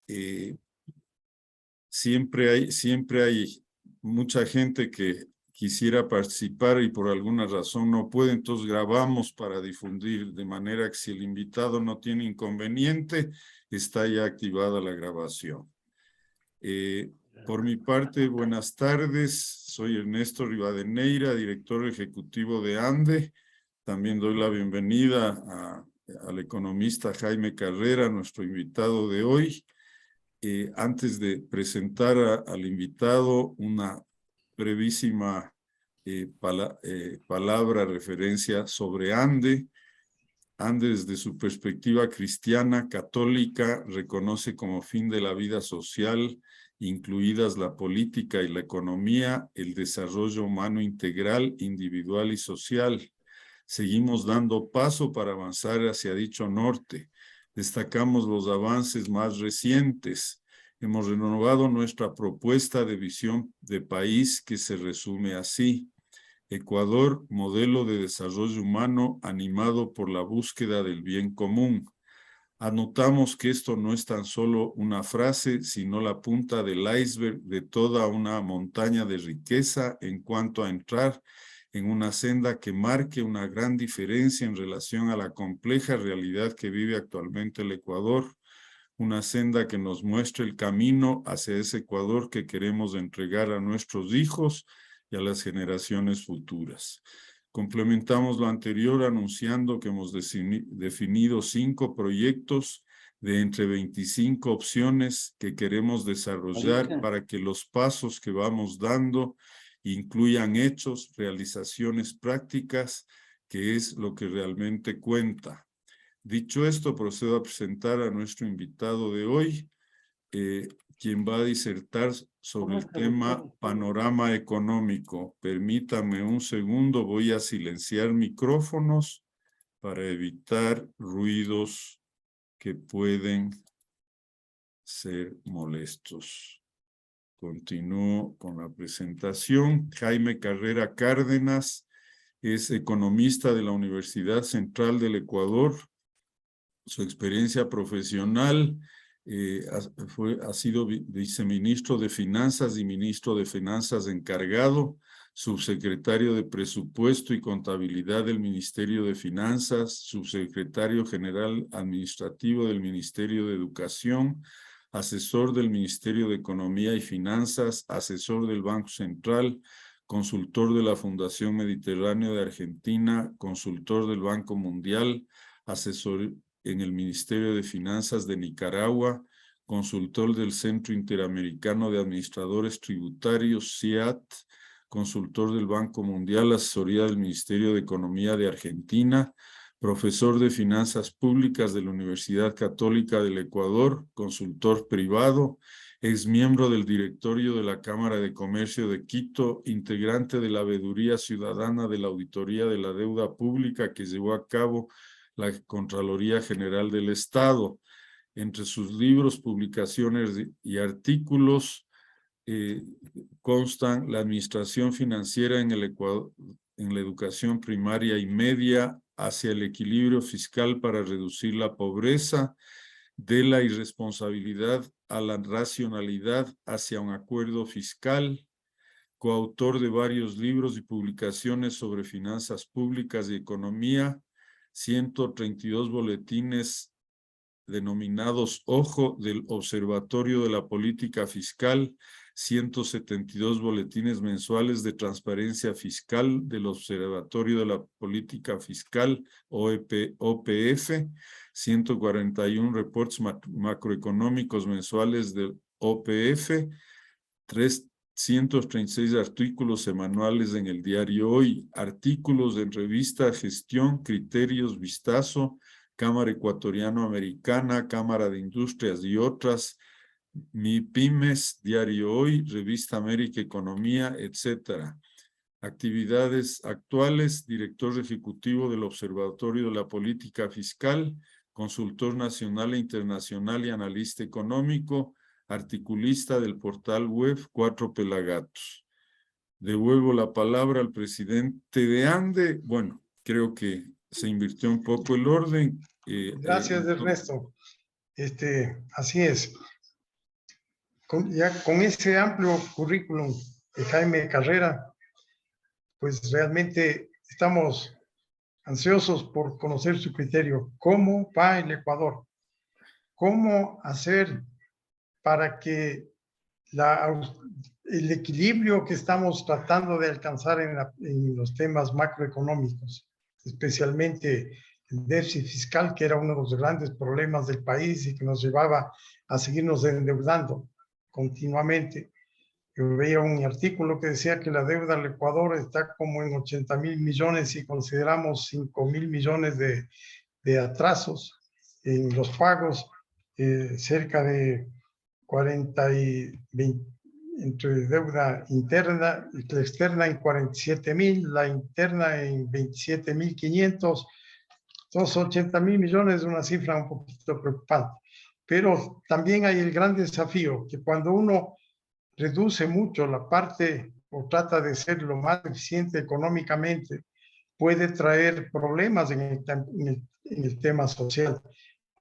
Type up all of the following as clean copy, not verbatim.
eh, siempre hay mucha gente que quisiera participar y por alguna razón no puede, entonces grabamos para difundir, de manera que si el invitado no tiene inconveniente, está ya activada la grabación. Por mi parte, buenas tardes. Soy Ernesto Rivadeneira, director ejecutivo de ANDE. También doy la bienvenida al economista Jaime Carrera, nuestro invitado de hoy. Antes de presentar al invitado, una brevísima palabra, referencia sobre ANDE. ANDE, desde su perspectiva cristiana, católica, reconoce como fin de la vida social, incluidas la política y la economía, el desarrollo humano integral, individual y social. Seguimos dando paso para avanzar hacia dicho norte. Destacamos los avances más recientes. Hemos renovado nuestra propuesta de visión de país que se resume así: Ecuador, modelo de desarrollo humano animado por la búsqueda del bien común. Anotamos que esto no es tan solo una frase, sino la punta del iceberg de toda una montaña de riqueza en cuanto a entrar en una senda que marque una gran diferencia en relación a la compleja realidad que vive actualmente el Ecuador, una senda que nos muestre el camino hacia ese Ecuador que queremos entregar a nuestros hijos y a las generaciones futuras. Complementamos lo anterior anunciando que hemos definido 5 proyectos de entre 25 opciones que queremos desarrollar para que los pasos que vamos dando incluyan hechos, realizaciones prácticas, que es lo que realmente cuenta. Dicho esto, procedo a presentar a nuestro invitado de hoy, quien va a disertar sobre el tema panorama económico. Permítame un segundo, voy a silenciar micrófonos para evitar ruidos que pueden ser molestos. Continúo con la presentación. Jaime Carrera Cárdenas es economista de la Universidad Central del Ecuador. Su experiencia profesional ha sido viceministro de Finanzas y ministro de Finanzas encargado, subsecretario de Presupuesto y Contabilidad del Ministerio de Finanzas, subsecretario general administrativo del Ministerio de Educación, asesor del Ministerio de Economía y Finanzas, asesor del Banco Central, consultor de la Fundación Mediterráneo de Argentina, consultor del Banco Mundial, asesor en el Ministerio de Finanzas de Nicaragua, consultor del Centro Interamericano de Administradores Tributarios, CIAT, consultor del Banco Mundial, asesoría del Ministerio de Economía de Argentina, profesor de Finanzas Públicas de la Universidad Católica del Ecuador, consultor privado, ex miembro del directorio de la Cámara de Comercio de Quito, integrante de la Veeduría Ciudadana de la Auditoría de la Deuda Pública que llevó a cabo la Contraloría General del Estado. Entre sus libros, publicaciones y artículos constan la administración financiera en el Ecuador, en la educación primaria y media hacia el equilibrio fiscal para reducir la pobreza, de la irresponsabilidad a la racionalidad hacia un acuerdo fiscal, coautor de varios libros y publicaciones sobre finanzas públicas y economía, 132 boletines denominados Ojo del Observatorio de la Política Fiscal, 172 boletines mensuales de transparencia fiscal del Observatorio de la Política Fiscal, OPF, 141 reportes macroeconómicos mensuales del OPF, 336 artículos semanales en el diario Hoy, artículos en revista Gestión, Criterios, Vistazo, Cámara Ecuatoriano-Americana, Cámara de Industrias y otras, MIPYMES, Diario Hoy, Revista América Economía, etc. Actividades actuales: director ejecutivo del Observatorio de la Política Fiscal, consultor nacional e internacional y analista económico, articulista del portal web Cuatro Pelagatos. Devuelvo la palabra al presidente de ANDE. Bueno, creo que se invirtió un poco el orden. Gracias, Ernesto. Así es. con ese amplio currículum de Jaime Carrera, pues realmente estamos ansiosos por conocer su criterio. ¿Cómo va el Ecuador? ¿Cómo hacer para que el equilibrio que estamos tratando de alcanzar en los temas macroeconómicos, especialmente el déficit fiscal, que era uno de los grandes problemas del país y que nos llevaba a seguirnos endeudando continuamente? Yo veía un artículo que decía que la deuda del Ecuador está como en 80.000 millones y consideramos 5.000 millones de atrasos en los pagos, cerca de 40 y 20, entre deuda interna y la externa en 47.000, la interna en 27.500, entonces 80.000 millones es una cifra un poquito preocupante. Pero también hay el gran desafío que cuando uno reduce mucho la parte o trata de ser lo más eficiente económicamente, puede traer problemas en el tema social.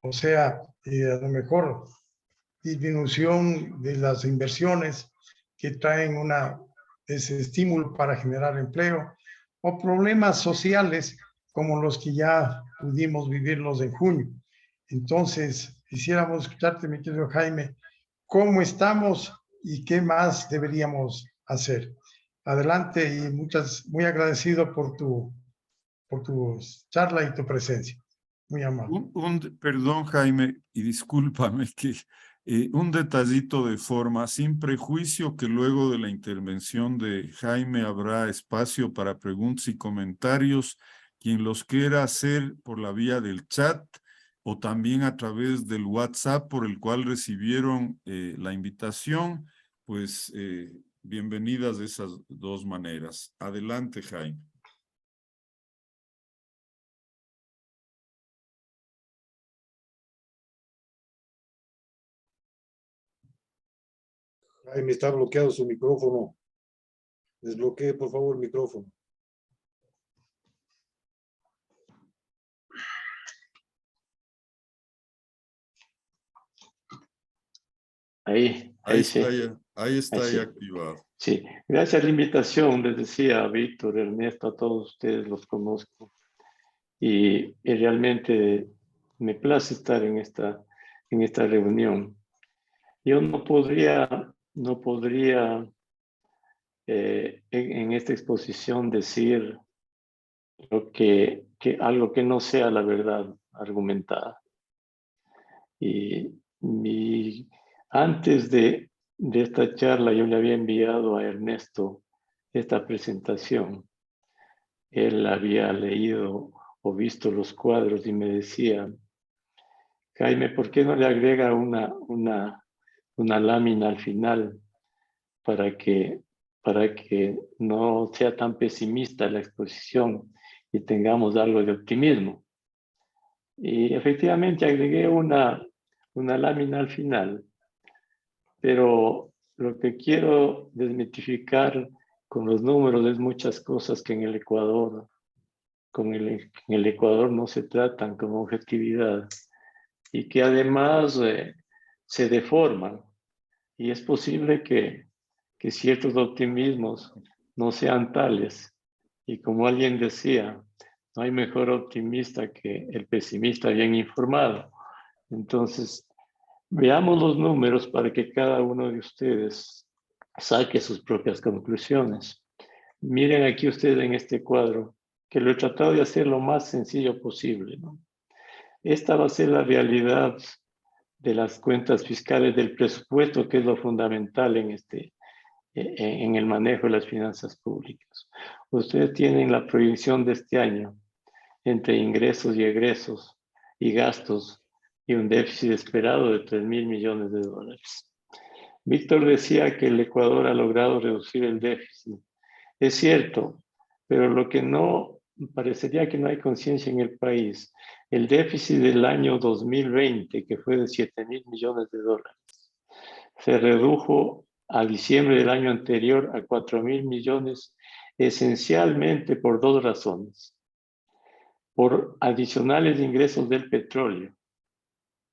O sea, a lo mejor disminución de las inversiones que traen ese estímulo para generar empleo, o problemas sociales como los que ya pudimos vivirlos en junio. Entonces, quisiéramos escucharte, mi querido Jaime, cómo estamos y qué más deberíamos hacer. Adelante y muy agradecido por tu charla y tu presencia. Muy amable. Perdón, Jaime, y discúlpame que un detallito de forma, sin prejuicio que luego de la intervención de Jaime habrá espacio para preguntas y comentarios. Quien los quiera hacer por la vía del chat o también a través del WhatsApp por el cual recibieron la invitación, pues bienvenidas de esas dos maneras. Adelante, Jaime. Jaime, está bloqueado su micrófono. Desbloquee, por favor, el micrófono. Ahí sí. Ahí está ya activado. Sí, gracias a la invitación, les decía a Víctor, Ernesto, a todos ustedes los conozco y realmente me place estar en esta reunión. Yo no podría en esta exposición decir algo que no sea la verdad argumentada. Y antes de esta charla yo le había enviado a Ernesto esta presentación. Él había leído o visto los cuadros y me decía, Jaime, ¿por qué no le agrega una lámina al final para que no sea tan pesimista la exposición y tengamos algo de optimismo? Y efectivamente agregué una lámina al final, pero lo que quiero desmitificar con los números es muchas cosas que en el Ecuador no se tratan con objetividad y que además se deforman. Y es posible que ciertos optimismos no sean tales. Y como alguien decía, no hay mejor optimista que el pesimista bien informado. Entonces, veamos los números para que cada uno de ustedes saque sus propias conclusiones. Miren aquí ustedes en este cuadro, que lo he tratado de hacer lo más sencillo posible, ¿no? Esta va a ser la realidad de las cuentas fiscales del presupuesto, que es lo fundamental en el manejo de las finanzas públicas. Ustedes tienen la proyección de este año entre ingresos y egresos y gastos y un déficit esperado de 3.000 millones de dólares. Víctor decía que el Ecuador ha logrado reducir el déficit. Es cierto, pero lo que no parecería que no hay conciencia en el país, el déficit del año 2020, que fue de 7.000 millones de dólares, se redujo a diciembre del año anterior a 4.000 millones, esencialmente por dos razones. Por adicionales ingresos del petróleo,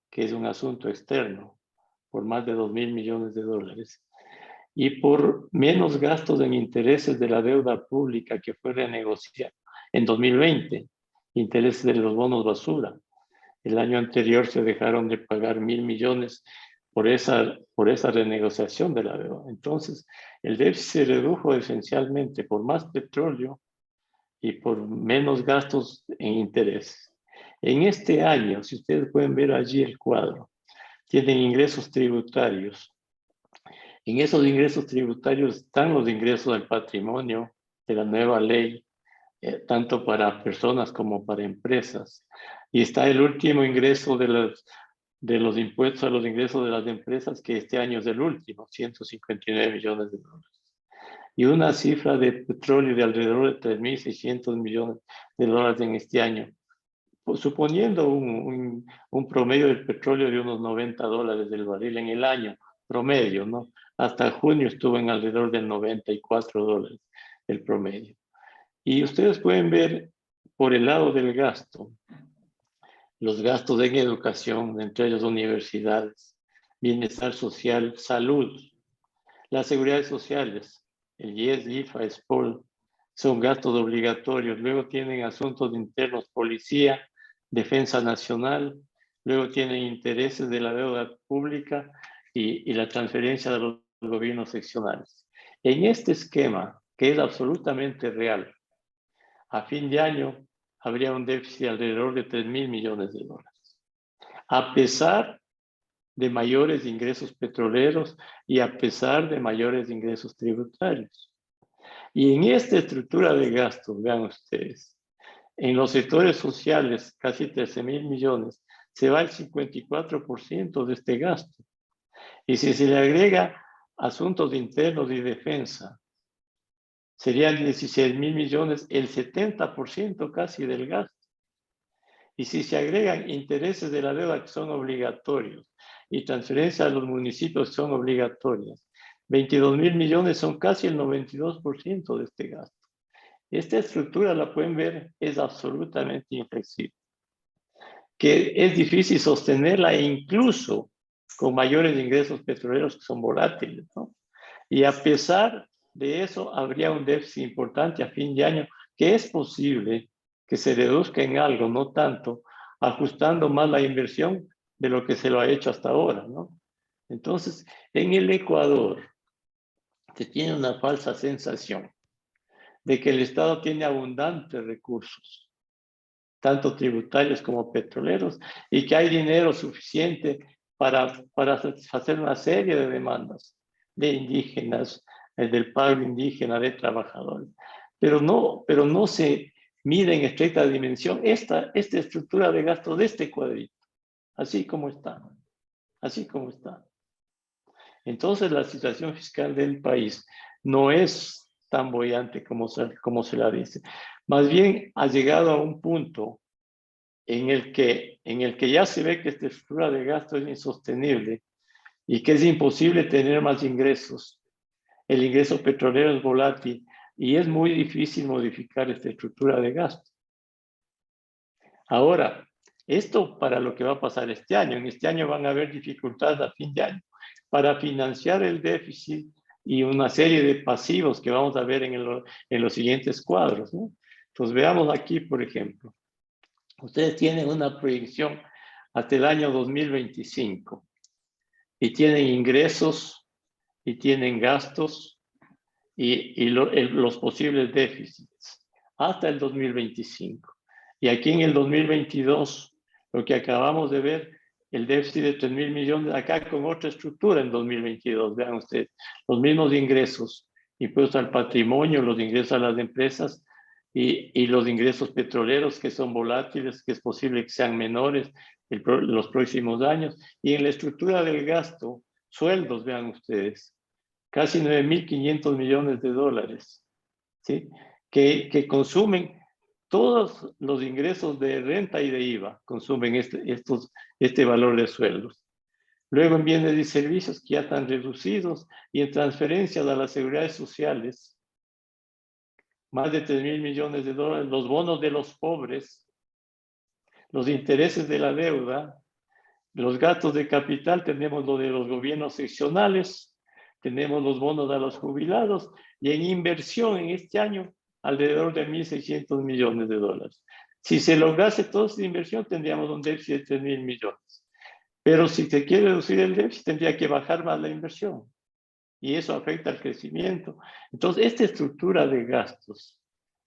que es un asunto externo, por más de 2.000 millones de dólares, y por menos gastos en intereses de la deuda pública que fue renegociada en 2020, intereses de los bonos basura. El año anterior se dejaron de pagar 1.000 millones por esa renegociación de la deuda. Entonces, el déficit se redujo esencialmente por más petróleo y por menos gastos en intereses. En este año, si ustedes pueden ver allí el cuadro, tienen ingresos tributarios. En esos ingresos tributarios están los ingresos del patrimonio de la nueva ley, tanto para personas como para empresas. Y está el último ingreso de los impuestos a los ingresos de las empresas, que este año es el último, 159 millones de dólares. Y una cifra de petróleo de alrededor de 3.600 millones de dólares en este año, pues, suponiendo un promedio del petróleo de unos 90 dólares del barril en el año, promedio, ¿no? Hasta junio estuvo en alrededor de 94 dólares el promedio. Y ustedes pueden ver por el lado del gasto, los gastos en educación, entre ellos universidades, bienestar social, salud, las seguridades sociales, el IES, IFA, SPOL, son gastos obligatorios. Luego tienen asuntos internos, policía, defensa nacional, luego tienen intereses de la deuda pública y la transferencia de los gobiernos seccionales. En este esquema, que es absolutamente real, a fin de año habría un déficit alrededor de 3.000 millones de dólares. A pesar de mayores ingresos petroleros y a pesar de mayores ingresos tributarios. Y en esta estructura de gastos, vean ustedes, en los sectores sociales, casi 13.000 millones, se va el 54% de este gasto. Y si se le agrega asuntos internos y defensa, serían 16.000 millones, el 70% casi del gasto. Y si se agregan intereses de la deuda que son obligatorios y transferencias a los municipios que son obligatorias, 22.000 millones son casi el 92% de este gasto. Esta estructura, la pueden ver, es absolutamente inflexible, que es difícil sostenerla incluso con mayores ingresos petroleros que son volátiles, ¿no? Y a pesar de eso, habría un déficit importante a fin de año, que es posible que se reduzca en algo, no tanto, ajustando más la inversión de lo que se lo ha hecho hasta ahora, ¿no? Entonces, en el Ecuador se tiene una falsa sensación de que el Estado tiene abundantes recursos, tanto tributarios como petroleros, y que hay dinero suficiente para satisfacer una serie de demandas de indígenas, del pago indígena, de trabajadores. Pero no se mide en estricta dimensión esta estructura de gasto de este cuadrito, así como está, así como está. Entonces la situación fiscal del país no es tan boyante como se la dice. Más bien ha llegado a un punto en el que ya se ve que esta estructura de gasto es insostenible y que es imposible tener más ingresos. El ingreso petrolero es volátil y es muy difícil modificar esta estructura de gasto. Ahora, esto para lo que va a pasar este año. En este año van a haber dificultades a fin de año para financiar el déficit y una serie de pasivos que vamos a ver en los siguientes cuadros, ¿no? Entonces veamos aquí, por ejemplo. Ustedes tienen una proyección hasta el año 2025 y tienen ingresos y tienen gastos y los posibles déficits hasta el 2025. Y aquí en el 2022, lo que acabamos de ver, el déficit de 3.000 millones, acá con otra estructura en 2022, vean ustedes, los mismos ingresos, impuestos al patrimonio, los ingresos a las empresas y los ingresos petroleros que son volátiles, que es posible que sean menores los próximos años. Y en la estructura del gasto, sueldos, vean ustedes, casi 9.500 millones de dólares, ¿sí? Que consumen todos los ingresos de renta y de IVA, consumen este valor de sueldos. Luego en bienes y servicios que ya están reducidos y en transferencias a las seguridades sociales, más de 3.000 millones de dólares, los bonos de los pobres, los intereses de la deuda Los gastos de capital tenemos lo de los gobiernos seccionales, tenemos los bonos a los jubilados y en inversión en este año alrededor de 1.600 millones de dólares. Si se lograse toda esa inversión tendríamos un déficit de 3.000 millones. Pero si se quiere reducir el déficit tendría que bajar más la inversión y eso afecta al crecimiento. Entonces, esta estructura de gastos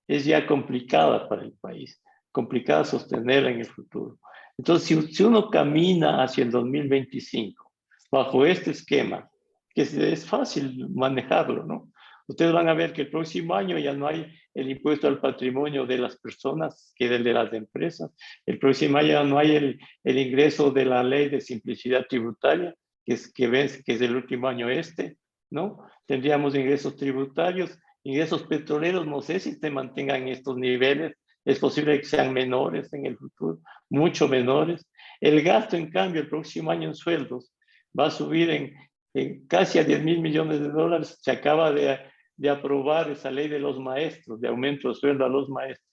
es ya complicada para el país, complicada sostenerla en el futuro. Entonces, si uno camina hacia el 2025 bajo este esquema, que es fácil manejarlo, ¿no? Ustedes van a ver que el próximo año ya no hay el impuesto al patrimonio de las personas que el de las empresas. El próximo año ya no hay el ingreso de la ley de simplicidad tributaria, que es el último año ¿no? Tendríamos ingresos tributarios, ingresos petroleros, no sé si se mantengan en estos niveles, es posible que sean menores en el futuro, mucho menores. El gasto, en cambio, el próximo año en sueldos va a subir en casi a 10.000 millones de dólares. Se acaba de aprobar esa ley de los maestros, de aumento de sueldo a los maestros,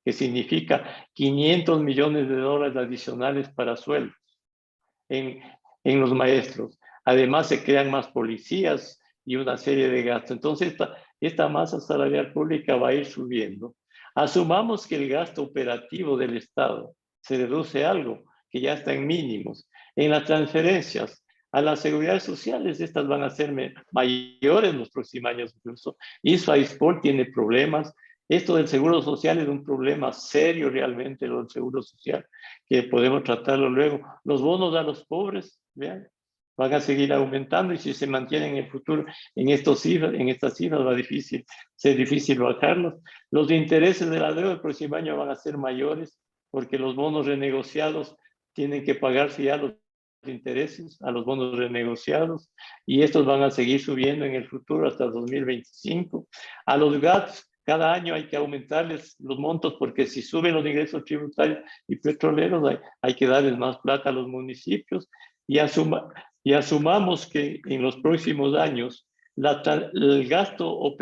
que significa 500 millones de dólares adicionales para sueldos en los maestros. Además, se crean más policías y una serie de gastos. Entonces, esta masa salarial pública va a ir subiendo. Asumamos que el gasto operativo del Estado se reduce algo, que ya está en mínimos. En las transferencias a las seguridades sociales, estas van a ser mayores en los próximos años incluso. ISPOL tiene problemas. Esto del seguro social es un problema serio realmente, lo del seguro social, que podemos tratarlo luego. Los bonos a los pobres, vean, van a seguir aumentando y si se mantienen en el futuro en estas cifras va a ser difícil bajarlos. Los intereses de la deuda el próximo año van a ser mayores porque los bonos renegociados tienen que pagarse ya los intereses a los bonos renegociados y estos van a seguir subiendo en el futuro hasta 2025. A los GATS cada año hay que aumentarles los montos porque si suben los ingresos tributarios y petroleros hay que darles más plata a los municipios y asumamos que en los próximos años el gasto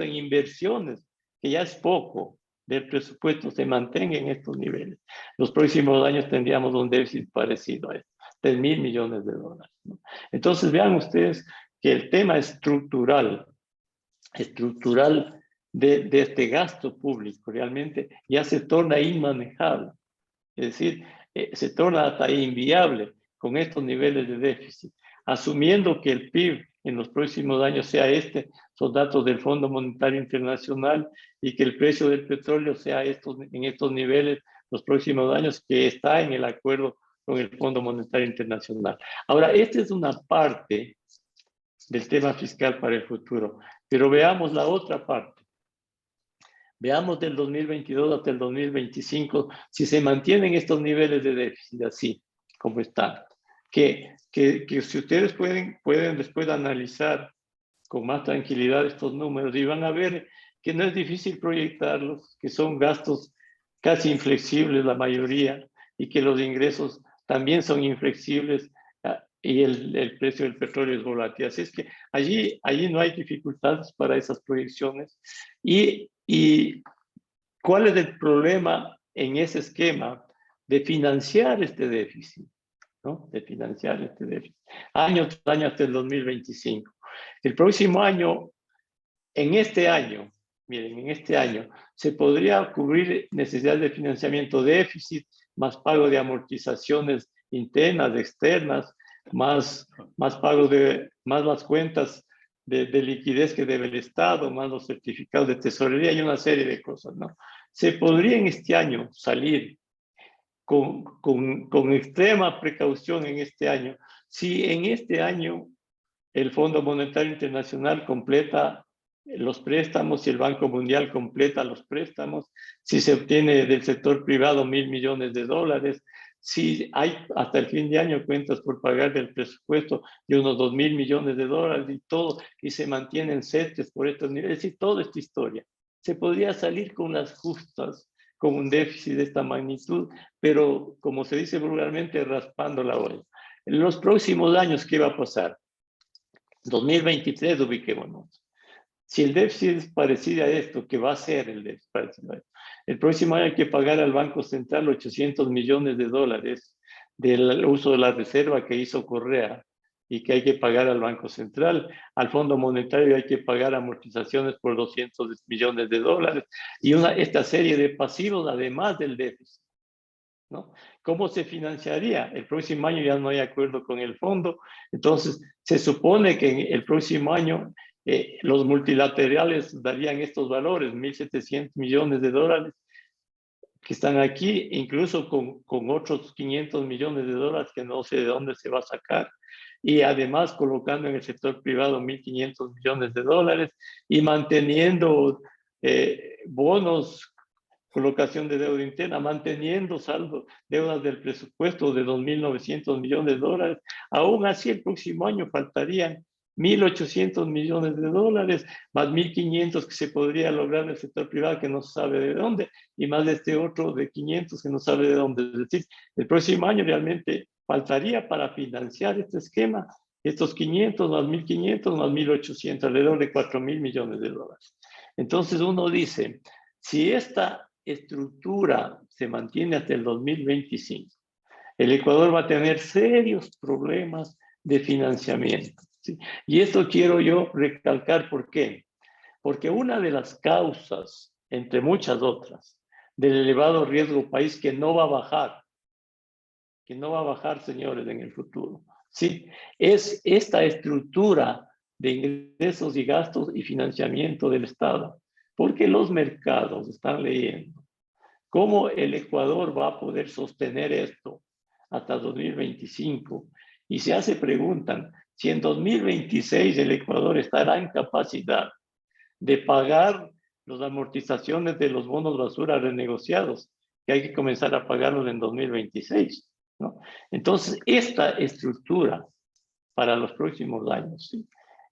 en inversiones, que ya es poco del presupuesto, se mantenga en estos niveles. Los próximos años tendríamos un déficit parecido a esto, 3.000 millones de dólares, ¿no? Entonces vean ustedes que el tema estructural de este gasto público realmente ya se torna inmanejable. Es decir, se torna hasta inviable con estos niveles de déficit. Asumiendo que el PIB en los próximos años sea son datos del Fondo Monetario Internacional y que el precio del petróleo sea en estos niveles los próximos años que está en el acuerdo con el Fondo Monetario Internacional. Ahora, esta es una parte del tema fiscal para el futuro, pero veamos la otra parte. Veamos del 2022 hasta el 2025 si se mantienen estos niveles de déficit así como están. Que si ustedes pueden después analizar con más tranquilidad estos números y van a ver que no es difícil proyectarlos, que son gastos casi inflexibles la mayoría y que los ingresos también son inflexibles y el precio del petróleo es volátil. Así es que allí no hay dificultades para esas proyecciones. Y ¿cuál es el problema en ese esquema de financiar este déficit? ¿No? De financiar este déficit. Año tras año hasta el 2025. El próximo año, en este año, miren, en este año se podría cubrir necesidades de financiamiento déficit, más pago de amortizaciones internas, externas, más pago más las cuentas de liquidez que debe el Estado, más los certificados de tesorería y una serie de cosas, ¿no? Se podría en este año salir con extrema precaución en este año. Si en este año el Fondo Monetario Internacional completa los préstamos y el Banco Mundial completa los préstamos, si se obtiene del sector privado 1.000 millones de dólares, si hay hasta el fin de año cuentas por pagar del presupuesto de unos 2.000 millones de dólares y todo, y se mantienen CETES por estos niveles, y toda esta historia. Se podría salir con las justas, con un déficit de esta magnitud, pero como se dice vulgarmente, raspando la olla. En los próximos años, ¿qué va a pasar? 2023, ubiquémonos. Si el déficit es parecido a esto, que va a ser el déficit parecido a esto, el próximo año hay que pagar al Banco Central 800 millones de dólares del uso de la reserva que hizo Correa y que hay que pagar al Banco Central, al Fondo Monetario hay que pagar amortizaciones por 200 millones de dólares y esta serie de pasivos además del déficit, ¿no? ¿Cómo se financiaría? El próximo año ya no hay acuerdo con el fondo, entonces se supone que el próximo año los multilaterales darían estos valores, 1.700 millones de dólares, que están aquí, incluso con otros 500 millones de dólares que no sé de dónde se va a sacar, y además colocando en el sector privado 1.500 millones de dólares y manteniendo bonos, colocación de deuda interna, manteniendo saldo, deudas del presupuesto de 2.900 millones de dólares. Aún así, el próximo año faltarían 1.800 millones de dólares, más 1.500 que se podría lograr en el sector privado que no se sabe de dónde, y más de este otro de 500 que no sabe de dónde. Es decir, el próximo año realmente faltaría para financiar este esquema, estos 500 más 1.500 más 1.800, alrededor de 4.000 millones de dólares. Entonces uno dice, si esta estructura se mantiene hasta el 2025, el Ecuador va a tener serios problemas de financiamiento, ¿sí? Y esto quiero yo recalcar, ¿por qué? Porque una de las causas, entre muchas otras, del elevado riesgo país que no va a bajar, señores, en el futuro, ¿sí? Es esta estructura de ingresos y gastos y financiamiento del Estado, porque los mercados están leyendo cómo el Ecuador va a poder sostener esto hasta 2025. Y se preguntan si en 2026 el Ecuador estará en capacidad de pagar las amortizaciones de los bonos basura renegociados, que hay que comenzar a pagarlos en 2026, ¿no? Entonces, esta estructura para los próximos años, ¿sí?,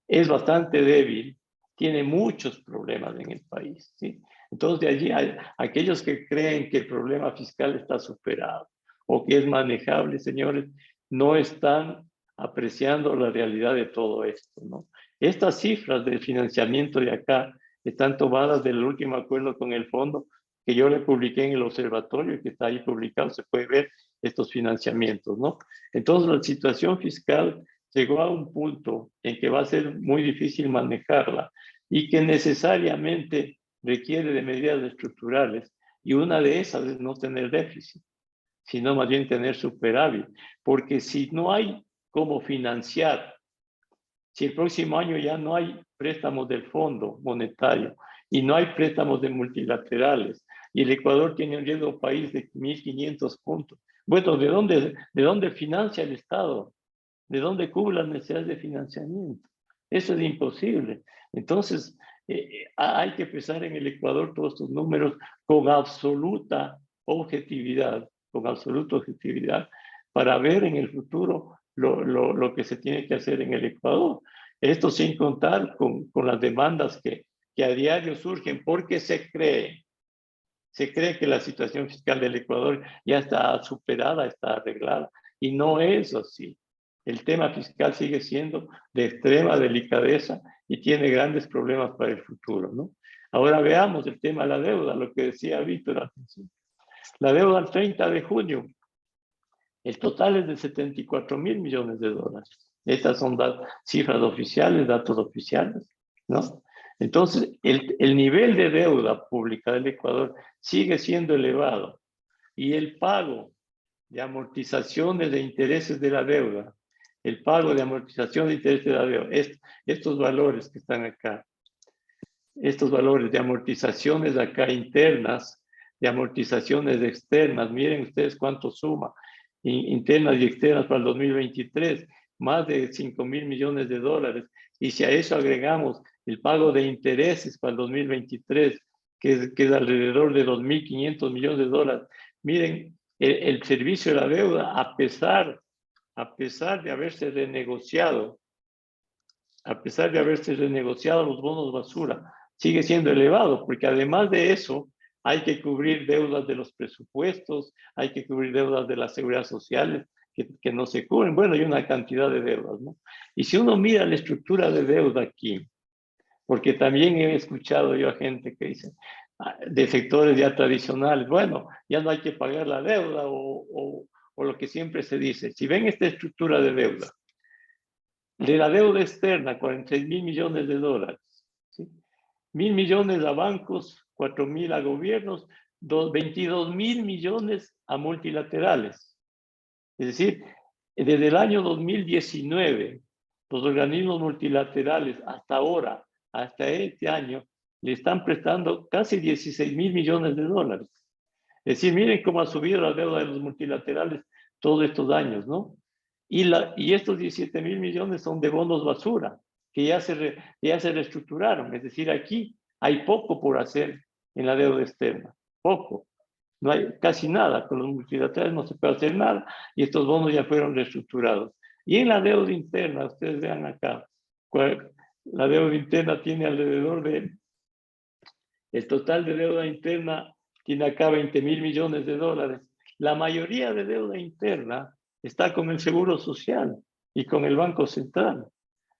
es bastante débil, tiene muchos problemas en el país, ¿sí? Entonces, de allí hay aquellos que creen que el problema fiscal está superado o que es manejable, señores, no están apreciando la realidad de todo esto, ¿no? Estas cifras de financiamiento de acá están tomadas del último acuerdo con el fondo que yo le publiqué en el observatorio y que está ahí publicado, se puede ver estos financiamientos, ¿no? Entonces, la situación fiscal llegó a un punto en que va a ser muy difícil manejarla y que necesariamente requiere de medidas estructurales, y una de esas es no tener déficit, sino más bien tener superávit, porque si no hay cómo financiar, si el próximo año ya no hay préstamos del Fondo Monetario y no hay préstamos de multilaterales, y el Ecuador tiene un riesgo país de 1.500 puntos, bueno, ¿de dónde financia el Estado? ¿De dónde cubre las necesidades de financiamiento? Eso es imposible. Entonces, hay que pesar en el Ecuador todos estos números con absoluta objetividad, para ver en el futuro lo que se tiene que hacer en el Ecuador. Esto sin contar con las demandas que a diario surgen, porque se cree que la situación fiscal del Ecuador ya está superada, está arreglada, y no es así. El tema fiscal sigue siendo de extrema delicadeza y tiene grandes problemas para el futuro, ¿no? Ahora veamos el tema de la deuda, lo que decía Víctor al principio. La deuda al 30 de junio, el total es de 74.000 millones de dólares. Estas son cifras oficiales, datos oficiales, ¿no? Entonces, el nivel de deuda pública del Ecuador sigue siendo elevado y el pago de amortizaciones de intereses de la deuda, estos valores que están acá, estos valores de amortizaciones acá internas, de amortizaciones externas, miren ustedes cuánto suma, internas y externas para el 2023, más de 5.000 millones de dólares. Y si a eso agregamos el pago de intereses para el 2023, que es alrededor de 2.500 millones de dólares, miren, el servicio de la deuda, a pesar de haberse renegociado, los bonos basura, sigue siendo elevado, porque además de eso, hay que cubrir deudas de los presupuestos, hay que cubrir deudas de la seguridad social que no se cubren, bueno, hay una cantidad de deudas, ¿no? Y si uno mira la estructura de deuda aquí, porque también he escuchado yo a gente que dice, de sectores ya tradicionales, bueno, ya no hay que pagar la deuda o o lo que siempre se dice, si ven esta estructura de deuda, de la deuda externa, 46.000 millones de dólares, ¿sí? 1.000 millones a bancos, 4.000 a gobiernos, 22.000 millones a multilaterales. Es decir, desde el año 2019, los organismos multilaterales hasta ahora, hasta este año, le están prestando casi 16.000 millones de dólares. Es decir, miren cómo ha subido la deuda de los multilaterales todos estos años, ¿no? Y estos 17.000 millones son de bonos basura, que ya se reestructuraron. Es decir, aquí hay poco por hacer en la deuda externa, poco. No hay casi nada, con los multilaterales no se puede hacer nada y estos bonos ya fueron reestructurados. Y en la deuda interna, ustedes vean acá, la deuda interna tiene alrededor de, el total de deuda interna tiene acá 20.000 millones de dólares. La mayoría de deuda interna está con el Seguro Social y con el Banco Central.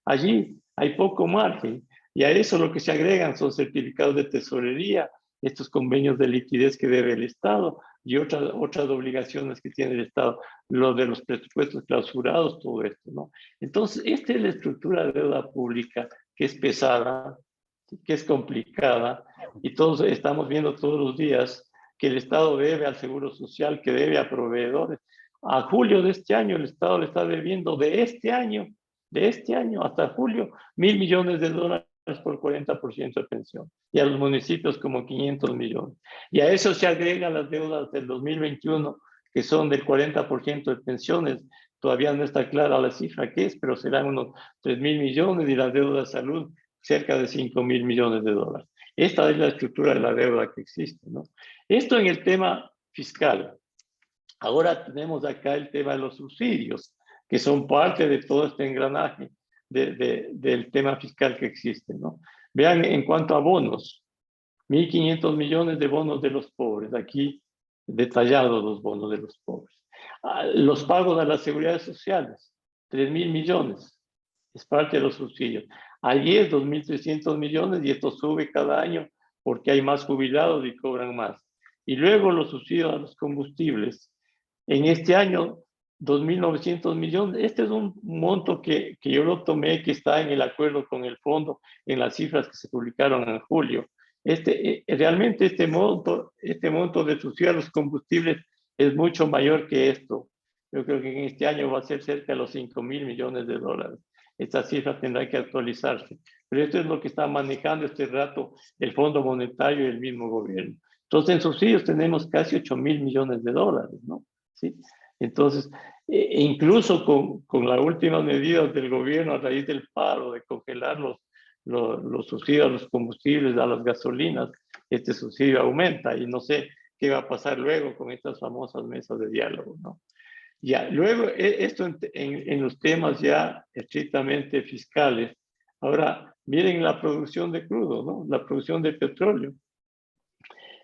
Allí hay poco margen y a eso lo que se agregan son certificados de tesorería, estos convenios de liquidez que debe el Estado y otras obligaciones que tiene el Estado, lo de los presupuestos clausurados, todo esto, ¿no? Entonces, esta es la estructura de deuda pública que es pesada, que es complicada y todos estamos viendo todos los días que el Estado debe al Seguro Social, que debe a proveedores. A julio de este año el Estado le está debiendo de este año hasta julio, 1.000 millones de dólares por 40% de pensión. Y a los municipios como 500 millones. Y a eso se agregan las deudas del 2021, que son del 40% de pensiones. Todavía no está clara la cifra que es, pero serán unos 3.000 millones y la deuda de salud cerca de 5.000 millones de dólares. Esta es la estructura de la deuda que existe, ¿no? Esto en el tema fiscal. Ahora tenemos acá el tema de los subsidios, que son parte de todo este engranaje del tema fiscal que existe, ¿no? Vean en cuanto a bonos, 1.500 millones de bonos de los pobres, aquí detallados los bonos de los pobres. Los pagos a las seguridades sociales, 3.000 millones, es parte de los subsidios. Allí es 2.300 millones y esto sube cada año porque hay más jubilados y cobran más. Y luego los subsidios a los combustibles. En este año, 2.900 millones. Este es un monto que yo lo tomé, que está en el acuerdo con el fondo, en las cifras que se publicaron en julio. Realmente este monto de subsidio a los combustibles es mucho mayor que esto. Yo creo que en este año va a ser cerca de los 5.000 millones de dólares. Esta cifra tendrá que actualizarse. Pero esto es lo que está manejando este rato el Fondo Monetario y el mismo gobierno. Entonces, en subsidios tenemos casi 8.000 millones de dólares, ¿no? ¿Sí? Entonces, incluso con las últimas medidas del gobierno a raíz del paro, de congelar los subsidios a los combustibles, a las gasolinas, este subsidio aumenta y no sé qué va a pasar luego con estas famosas mesas de diálogo, ¿no? Ya, luego esto en los temas ya estrictamente fiscales. Ahora, miren la producción de crudo, ¿no? La producción de petróleo.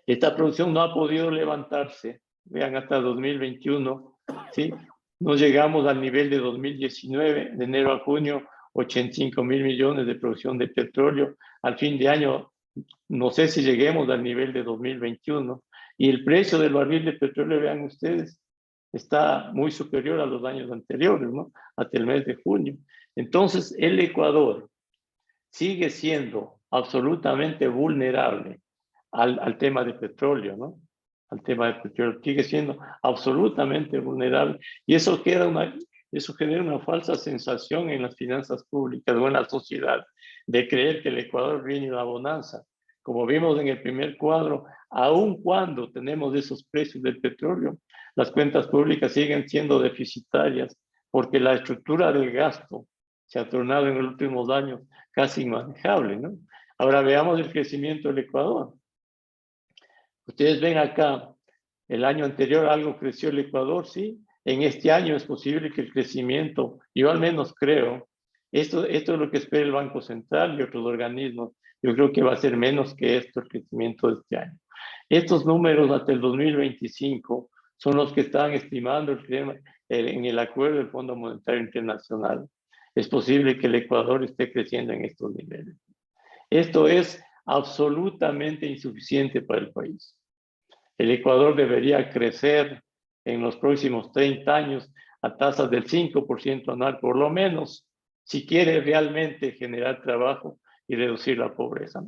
Esta producción no ha podido levantarse, vean, hasta 2021, ¿sí? No llegamos al nivel de 2019, de enero a junio, 85.000 millones de producción de petróleo. Al fin de año, no sé si lleguemos al nivel de 2021. Y el precio del barril de petróleo, vean ustedes, está muy superior a los años anteriores, ¿no? Hasta el mes de junio. Entonces, el Ecuador sigue siendo absolutamente vulnerable al tema de petróleo, ¿no? Al tema de petróleo, sigue siendo absolutamente vulnerable y eso genera una falsa sensación en las finanzas públicas o en la sociedad de creer que el Ecuador viene la bonanza. Como vimos en el primer cuadro, aun cuando tenemos esos precios del petróleo, las cuentas públicas siguen siendo deficitarias porque la estructura del gasto se ha tornado en los últimos años casi inmanejable, ¿no? Ahora veamos el crecimiento del Ecuador. Ustedes ven acá, el año anterior algo creció el Ecuador, sí. En este año es posible que el crecimiento, yo al menos creo, esto es lo que espera el Banco Central y otros organismos, yo creo que va a ser menos que esto el crecimiento de este año. Estos números hasta el 2025 son los que están estimando en el acuerdo del Fondo Monetario Internacional. Es posible que el Ecuador esté creciendo en estos niveles. Esto es absolutamente insuficiente para el país. El Ecuador debería crecer en los próximos 30 años a tasas del 5% anual, por lo menos, si quiere realmente generar trabajo y reducir la pobreza.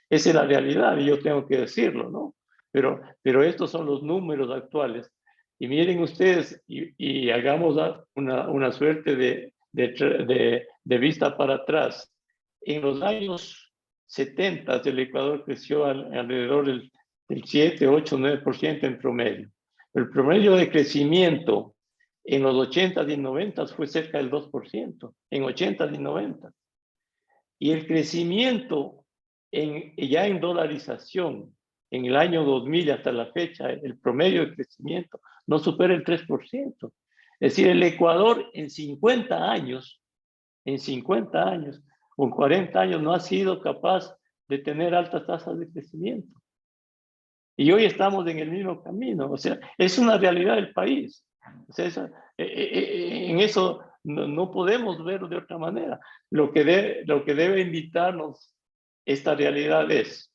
Esa es la realidad y yo tengo que decirlo, ¿no? Pero estos son los números actuales. Y miren ustedes, y hagamos una suerte de vista para atrás. En los años 70 el Ecuador creció alrededor del 7, 8, 9% en promedio. El promedio de crecimiento en los 80 y 90 fue cerca del 2%, en 80 y 90. Y el crecimiento ya en dolarización, en el año 2000 hasta la fecha, el promedio de crecimiento no supera el 3%. Es decir, el Ecuador en 50 años, o en 40 años, no ha sido capaz de tener altas tasas de crecimiento. Y hoy estamos en el mismo camino. O sea, es una realidad del país. O sea, en eso no podemos verlo de otra manera. Lo que debe invitarnos esta realidad es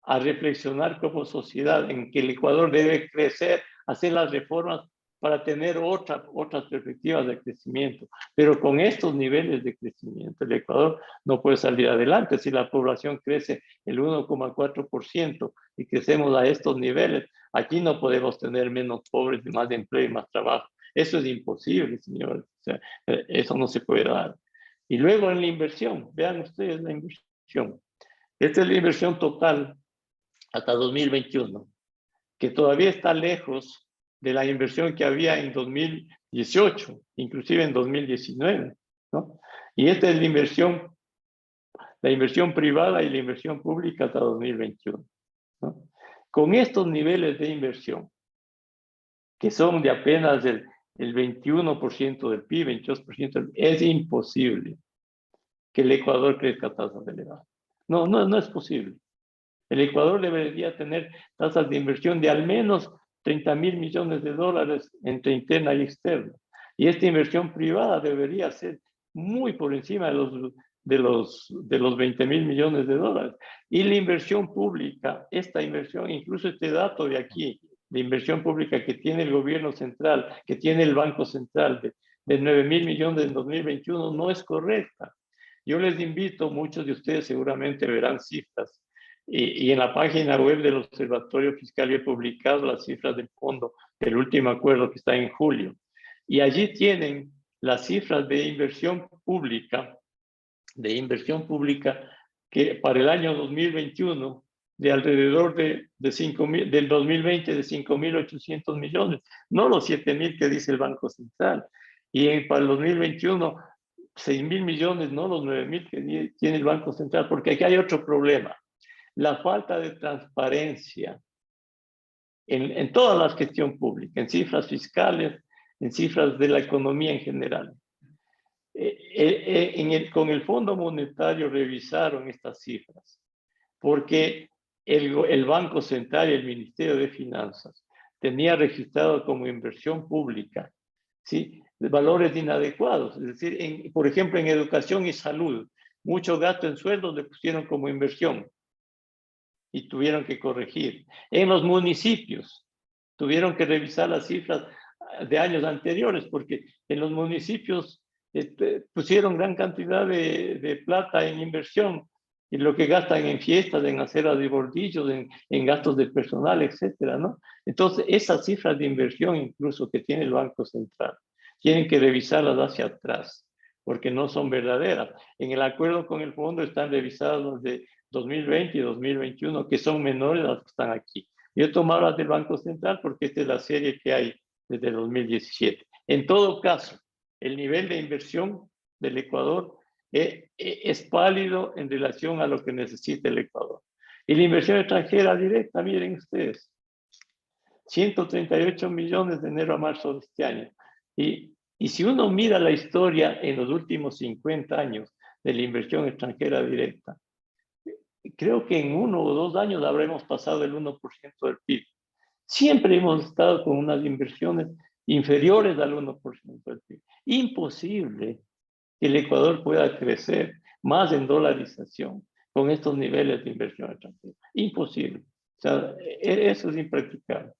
a reflexionar como sociedad en que el Ecuador debe crecer, hacer las reformas para tener otras perspectivas de crecimiento. Pero con estos niveles de crecimiento, el Ecuador no puede salir adelante. Si la población crece el 1,4% y crecemos a estos niveles, aquí no podemos tener menos pobres, más empleo y más trabajo. Eso es imposible, señores. O sea, eso no se puede dar. Y luego en la inversión, vean ustedes la inversión. Esta es la inversión total hasta 2021, que todavía está lejos de la inversión que había en 2018, inclusive en 2019, ¿no? Y esta es la inversión privada y la inversión pública hasta 2021, ¿no? Con estos niveles de inversión, que son de apenas el 21% del PIB, 22%, es imposible que el Ecuador crezca a tasas elevadas. No es posible. El Ecuador debería tener tasas de inversión de al menos 30.000 millones de dólares entre interna y externa. Y esta inversión privada debería ser muy por encima de los 20.000 millones de dólares. Y la inversión pública, esta inversión, incluso este dato de aquí, de inversión pública que tiene el gobierno central, que tiene el Banco Central de 9.000 millones en 2021, no es correcta. Yo les invito, muchos de ustedes seguramente verán cifras, y en la página web del Observatorio Fiscal he publicado las cifras del fondo del último acuerdo que está en julio. Y allí tienen las cifras de inversión pública que para el año 2021 de alrededor del 2020 de 5.800 millones, no los 7.000 que dice el Banco Central. Y para el 2021, 6.000 millones, no los 9.000 que tiene el Banco Central, porque aquí hay otro problema. La falta de transparencia en toda la gestión pública, en cifras fiscales, en cifras de la economía en general. Con el Fondo Monetario revisaron estas cifras, porque el Banco Central y el Ministerio de Finanzas tenía registrado como inversión pública, ¿sí?, de valores inadecuados. Es decir, por ejemplo, en educación y salud, mucho gasto en sueldos le pusieron como inversión y tuvieron que corregir. En los municipios tuvieron que revisar las cifras de años anteriores, porque en los municipios pusieron gran cantidad de plata en inversión, y lo que gastan en fiestas, en aceras de bordillos, en gastos de personal, etcétera, ¿no? Entonces, esas cifras de inversión incluso que tiene el Banco Central, tienen que revisarlas hacia atrás, porque no son verdaderas. En el acuerdo con el fondo están revisadas las de 2020 y 2021, que son menores a las que están aquí. Yo he tomado las del Banco Central porque esta es la serie que hay desde 2017. En todo caso, el nivel de inversión del Ecuador es pálido en relación a lo que necesita el Ecuador. Y la inversión extranjera directa, miren ustedes, 138 millones de enero a marzo de este año. Y si uno mira la historia en los últimos 50 años de la inversión extranjera directa, creo que en 1 o 2 años habremos pasado el 1% del PIB. Siempre hemos estado con unas inversiones inferiores al 1% del PIB. Imposible que el Ecuador pueda crecer más en dolarización con estos niveles de inversión extranjera. Imposible. O sea, eso es impracticable.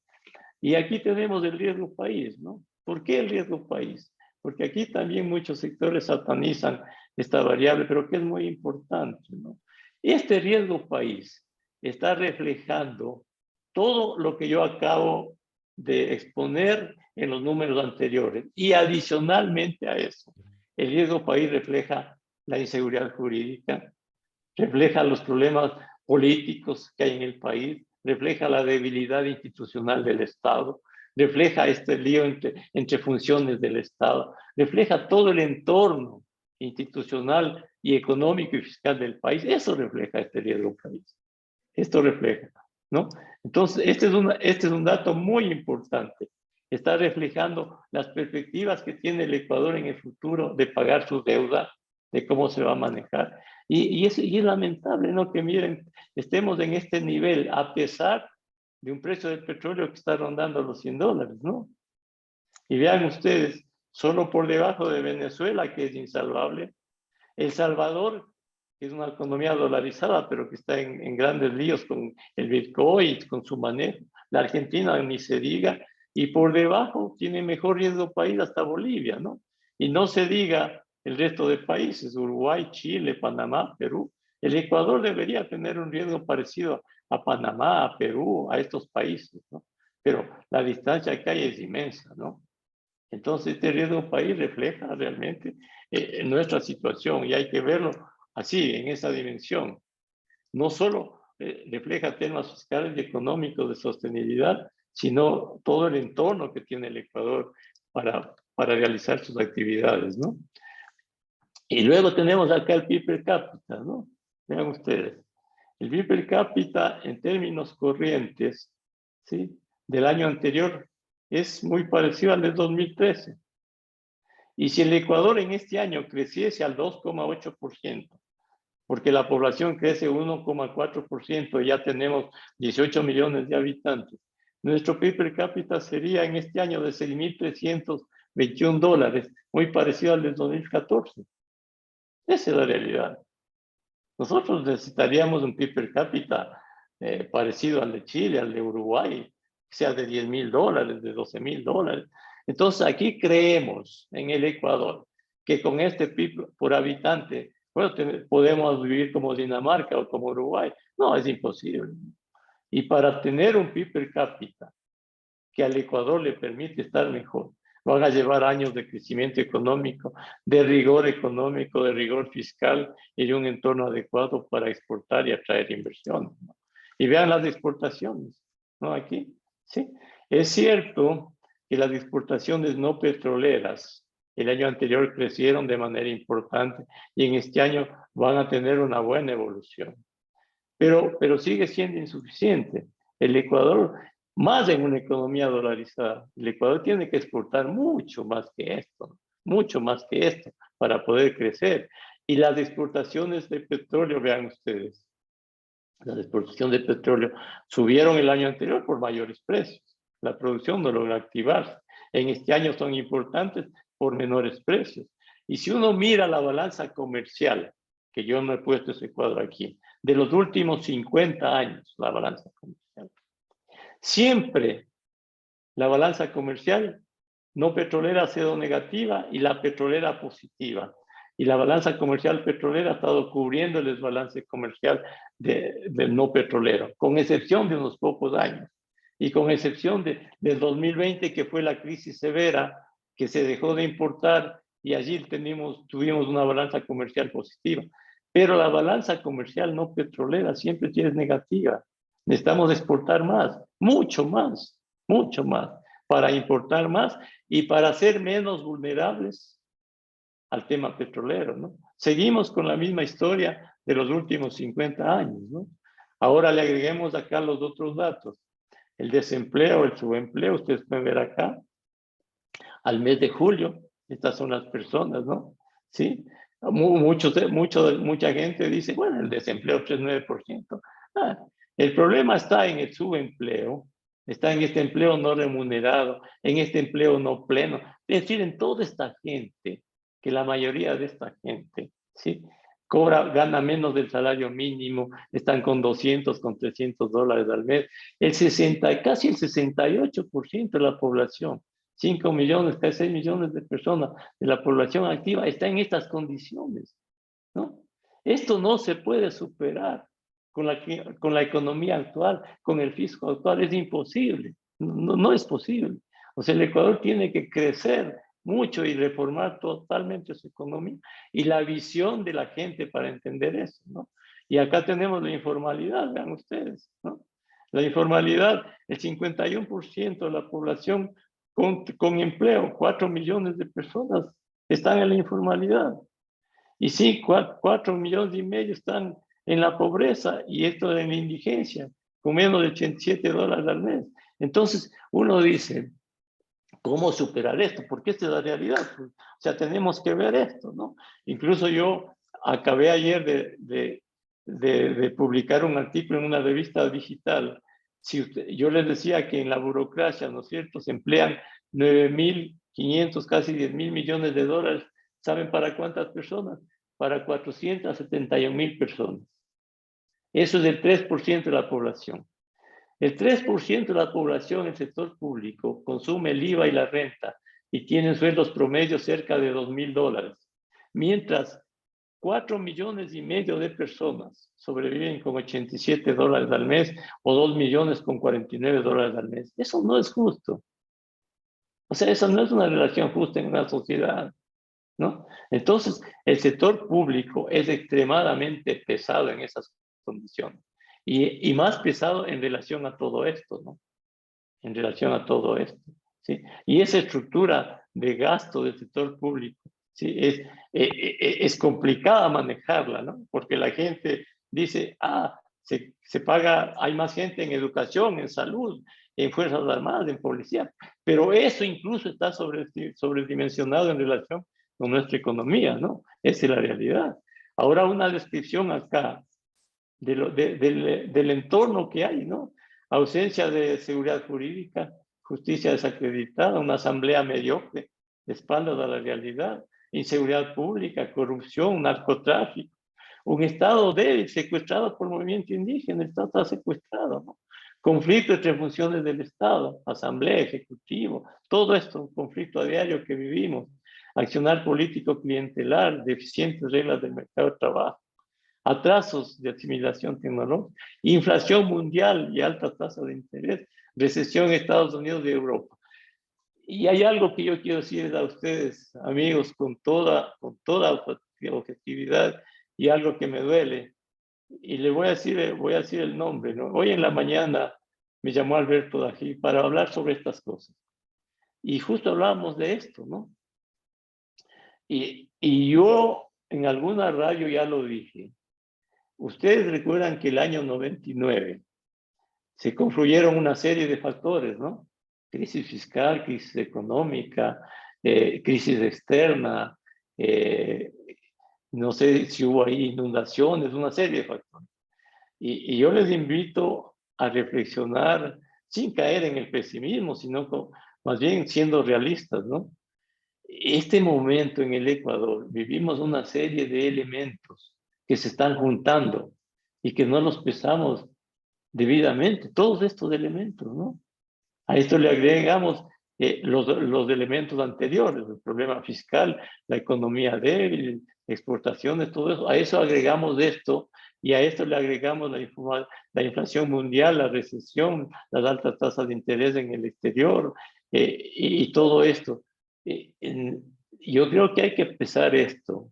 Y aquí tenemos el riesgo país, ¿no? ¿Por qué el riesgo país? Porque aquí también muchos sectores satanizan esta variable, pero que es muy importante, ¿no? Este riesgo país está reflejando todo lo que yo acabo de exponer en los números anteriores. Y adicionalmente a eso, el riesgo país refleja la inseguridad jurídica, refleja los problemas políticos que hay en el país, refleja la debilidad institucional del Estado, refleja este lío entre funciones del Estado, refleja todo el entorno institucional y económico y fiscal del país. Eso refleja este riesgo país. Esto refleja, ¿no? Entonces, este es un dato muy importante. Está reflejando las perspectivas que tiene el Ecuador en el futuro de pagar su deuda, de cómo se va a manejar. Y es lamentable, ¿no? Que miren, estemos en este nivel a pesar de un precio del petróleo que está rondando los $100, ¿no? Y vean ustedes, solo por debajo de Venezuela, que es insalvable, El Salvador, que es una economía dolarizada, pero que está en grandes líos con el Bitcoin, con su manejo. La Argentina ni se diga, y por debajo tiene mejor riesgo país hasta Bolivia, ¿no? Y no se diga el resto de países, Uruguay, Chile, Panamá, Perú. El Ecuador debería tener un riesgo parecido a Panamá, a Perú, a estos países, ¿no? Pero la distancia que hay es inmensa, ¿no? Entonces, este riesgo país refleja realmente nuestra situación y hay que verlo así, en esa dimensión. No solo refleja temas fiscales y económicos de sostenibilidad, sino todo el entorno que tiene el Ecuador para realizar sus actividades, ¿no? Y luego tenemos acá el PIB per cápita, ¿no? Vean ustedes. El PIB per cápita en términos corrientes, ¿sí? Del año anterior es muy parecido al de 2013. Y si el Ecuador en este año creciese al 2,8%, porque la población crece 1,4%, ya tenemos 18 millones de habitantes, nuestro PIB per cápita sería en este año de $6,321, muy parecido al de 2014. Esa es la realidad. Nosotros necesitaríamos un PIB per cápita parecido al de Chile, al de Uruguay, que sea de $10,000, de $12,000. Entonces aquí creemos en el Ecuador que con este PIB por habitante, bueno, podemos vivir como Dinamarca o como Uruguay. No, es imposible. Y para tener un PIB per cápita que al Ecuador le permite estar mejor, van a llevar años de crecimiento económico, de rigor fiscal y de un entorno adecuado para exportar y atraer inversiones, ¿no? Y vean las exportaciones, ¿no? Aquí, ¿sí? Es cierto que las exportaciones no petroleras el año anterior crecieron de manera importante y en este año van a tener una buena evolución. Pero sigue siendo insuficiente. El Ecuador, más en una economía dolarizada, el Ecuador tiene que exportar mucho más que esto, para poder crecer. Y las exportaciones de petróleo, vean ustedes, las exportaciones de petróleo subieron el año anterior por mayores precios. La producción no logra activarse. En este año son importantes por menores precios. Y si uno mira la balanza comercial, que yo no he puesto ese cuadro aquí, de los últimos 50 años, la balanza comercial, siempre la balanza comercial no petrolera ha sido negativa y la petrolera positiva. Y la balanza comercial petrolera ha estado cubriendo el desbalance comercial del no petrolero, con excepción de unos pocos años. Y con excepción del 2020, que fue la crisis severa, que se dejó de importar y allí tuvimos una balanza comercial positiva. Pero la balanza comercial no petrolera siempre es negativa. Necesitamos exportar más, mucho más, para importar más y para ser menos vulnerables al tema petrolero, ¿no? Seguimos con la misma historia de los últimos 50 años, ¿no? Ahora le agreguemos acá los otros datos. El desempleo, el subempleo, ustedes pueden ver acá, al mes de julio, estas son las personas, ¿no? ¿Sí? Mucha gente dice, bueno, el desempleo es 9%. El problema está en el subempleo, está en este empleo no remunerado, en este empleo no pleno, es decir, en toda esta gente, que la mayoría de esta gente, ¿sí? gana menos del salario mínimo, están con 200, con $300 al mes. Casi el 68% de la población, 5 millones, casi 6 millones de personas de la población activa está en estas condiciones, ¿no? Esto no se puede superar con la economía actual, con el fisco actual, es imposible, no es posible. O sea, el Ecuador tiene que crecer mucho y reformar totalmente su economía y la visión de la gente para entender eso, ¿no? Y acá tenemos la informalidad, vean ustedes, ¿no? La informalidad, el 51% de la población con empleo, 4 millones de personas están en la informalidad. Y sí, 4,5 millones están en la pobreza y esto en la indigencia, con menos de $87 al mes. Entonces, uno dice, ¿cómo superar esto? Porque esta es la realidad. O sea, tenemos que ver esto, ¿no? Incluso yo acabé ayer de publicar un artículo en una revista digital. Yo les decía que en la burocracia, ¿no es cierto?, se emplean 9.500, casi 10.000 millones de dólares. ¿Saben para cuántas personas? Para 471.000 personas. Eso es el 3% de la población. El 3% de la población en el sector público consume el IVA y la renta y tienen sueldos promedios cerca de $2.000, mientras 4,5 millones de personas sobreviven con $87 al mes o 2 millones con $49 al mes. Eso no es justo. O sea, esa no es una relación justa en una sociedad, ¿no? Entonces, el sector público es extremadamente pesado en esas condiciones. Y más pesado en relación a todo esto, ¿no? En relación a todo esto, ¿sí? Y esa estructura de gasto del sector público, ¿sí? Es complicada manejarla, ¿no? Porque la gente dice, se paga, hay más gente en educación, en salud, en Fuerzas Armadas, en policía, pero eso incluso está sobredimensionado en relación con nuestra economía, ¿no? Esa es la realidad. Ahora una descripción acá del entorno que hay, ¿no? Ausencia de seguridad jurídica, justicia desacreditada, una asamblea mediocre, de espaldas a la realidad, inseguridad pública, corrupción, narcotráfico, un Estado débil, secuestrado por el movimiento indígena, el Estado está secuestrado, ¿no? Conflicto entre funciones del Estado, asamblea, ejecutivo, todo esto, un conflicto a diario que vivimos, accionar político clientelar, deficientes reglas del mercado de trabajo, atrasos de asimilación tecnológica, inflación mundial y alta tasa de interés, recesión en Estados Unidos y Europa. Y hay algo que yo quiero decir a ustedes, amigos, con toda objetividad y algo que me duele. Y le voy a decir el nombre, ¿no? Hoy en la mañana me llamó Alberto Dají para hablar sobre estas cosas. Y justo hablábamos de esto, ¿no? Y yo en alguna radio ya lo dije. Ustedes recuerdan que el año 99 se confluyeron una serie de factores, ¿no? Crisis fiscal, crisis económica, crisis externa, no sé si hubo ahí inundaciones, una serie de factores. Y yo les invito a reflexionar sin caer en el pesimismo, sino más bien siendo realistas, ¿no? Este momento en el Ecuador vivimos una serie de elementos que se están juntando y que no los pesamos debidamente, todos estos elementos, ¿no? A esto le agregamos los elementos anteriores, el problema fiscal, la economía débil, exportaciones, todo eso. A eso agregamos esto y a esto le agregamos la inflación mundial, la recesión, las altas tasas de interés en el exterior y todo esto. Yo creo que hay que empezar esto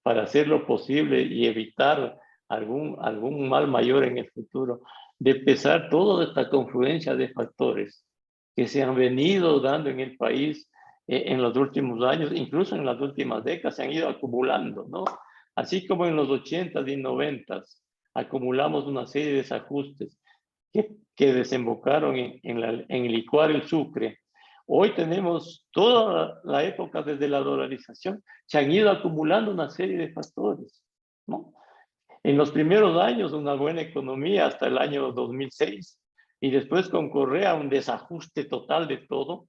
para hacer lo posible y evitar algún mal mayor en el futuro, de empezar toda esta confluencia de factores que se han venido dando en el país en los últimos años, incluso en las últimas décadas, se han ido acumulando, ¿no? Así como en los 80s y 90s acumulamos una serie de desajustes que desembocaron en licuar el sucre. Hoy tenemos toda la época desde la dolarización, se han ido acumulando una serie de factores, ¿no? En los primeros años una buena economía hasta el año 2006 y después con Correa un desajuste total de todo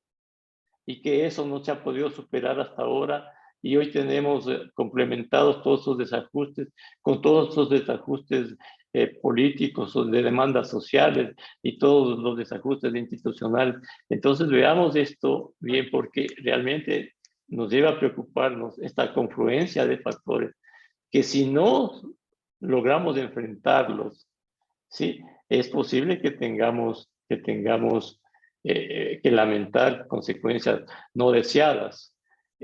y que eso no se ha podido superar hasta ahora y hoy tenemos complementados todos esos desajustes con todos esos desajustes políticos o de demandas sociales y todos los desajustes institucionales. Entonces veamos esto bien, porque realmente nos lleva a preocuparnos esta confluencia de factores que si no logramos enfrentarlos, ¿sí? Es posible que tengamos que lamentar consecuencias no deseadas.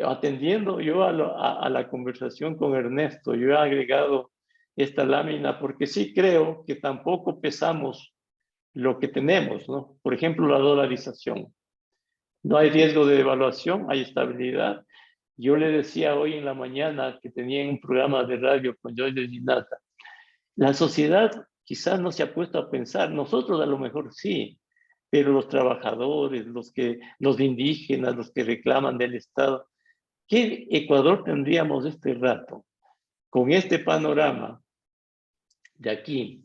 Atendiendo yo a la conversación con Ernesto, yo he agregado esta lámina porque sí creo que tampoco pesamos lo que tenemos, ¿no? Por ejemplo, la dolarización. No hay riesgo de devaluación, hay estabilidad. Yo le decía hoy en la mañana que tenía un programa de radio con Joyce Ginata, la sociedad quizás no se ha puesto a pensar, nosotros a lo mejor sí, pero los trabajadores, los indígenas, los que reclaman del Estado, ¿qué Ecuador tendríamos este rato con este panorama de aquí,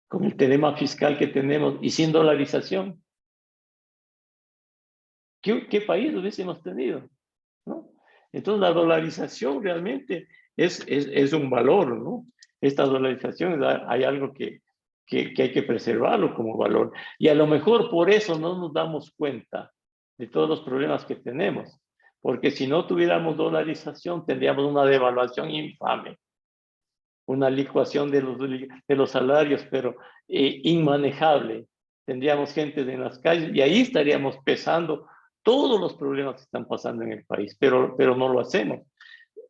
con el tema fiscal que tenemos y sin dolarización? ¿Qué país hubiésemos tenido? ¿No? Entonces la dolarización realmente es un valor, ¿no? Esta dolarización hay algo que hay que preservarlo como valor. Y a lo mejor por eso no nos damos cuenta de todos los problemas que tenemos. Porque si no tuviéramos dolarización, tendríamos una devaluación infame, una licuación de los salarios, pero inmanejable. Tendríamos gente en las calles y ahí estaríamos pesando todos los problemas que están pasando en el país, pero no lo hacemos.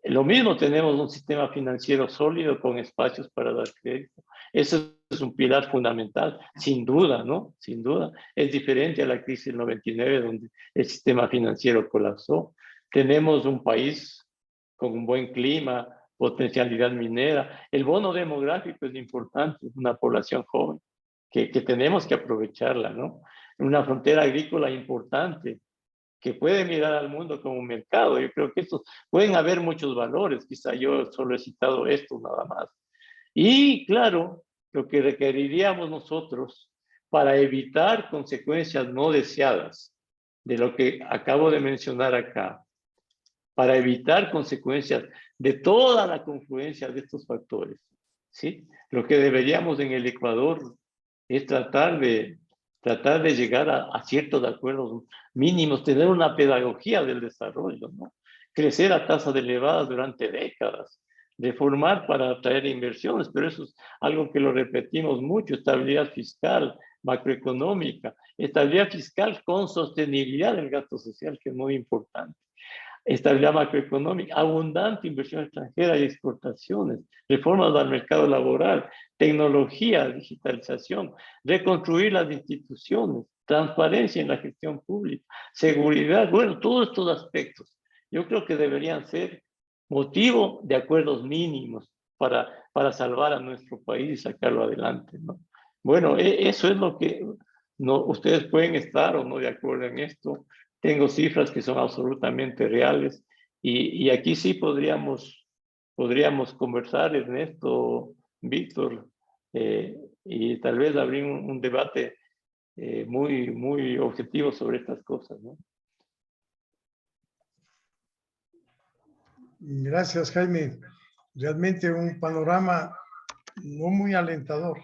Lo mismo, tenemos un sistema financiero sólido con espacios para dar crédito. Eso es un pilar fundamental, sin duda, ¿no? Sin duda. Es diferente a la crisis del 99, donde el sistema financiero colapsó. Tenemos un país con un buen clima, potencialidad minera. El bono demográfico es importante, una población joven que tenemos que aprovecharla, ¿no? Una frontera agrícola importante, que puede mirar al mundo como un mercado. Yo creo que estos pueden haber muchos valores, quizá yo solo he citado esto nada más. Y claro, lo que requeriríamos nosotros para evitar consecuencias no deseadas de lo que acabo de mencionar acá, para evitar consecuencias de toda la confluencia de estos factores, ¿sí? Lo que deberíamos en el Ecuador es tratar de llegar a ciertos acuerdos mínimos, tener una pedagogía del desarrollo, ¿no? Crecer a tasas elevadas durante décadas, reformar para atraer inversiones, pero eso es algo que lo repetimos mucho: estabilidad fiscal, macroeconómica, estabilidad fiscal con sostenibilidad del gasto social, que es muy importante. Estabilidad macroeconómica, abundante inversión extranjera y exportaciones, reformas al mercado laboral, tecnología, digitalización, reconstruir las instituciones, transparencia en la gestión pública, seguridad, bueno, todos estos aspectos yo creo que deberían ser motivo de acuerdos mínimos para salvar a nuestro país y sacarlo adelante, ¿no? Bueno, eso es lo que ustedes pueden estar o no de acuerdo en esto. Tengo cifras que son absolutamente reales y aquí sí podríamos conversar, Ernesto, Víctor, y tal vez abrir un debate muy objetivo sobre estas cosas, ¿no? Gracias, Jaime. Realmente un panorama no muy alentador,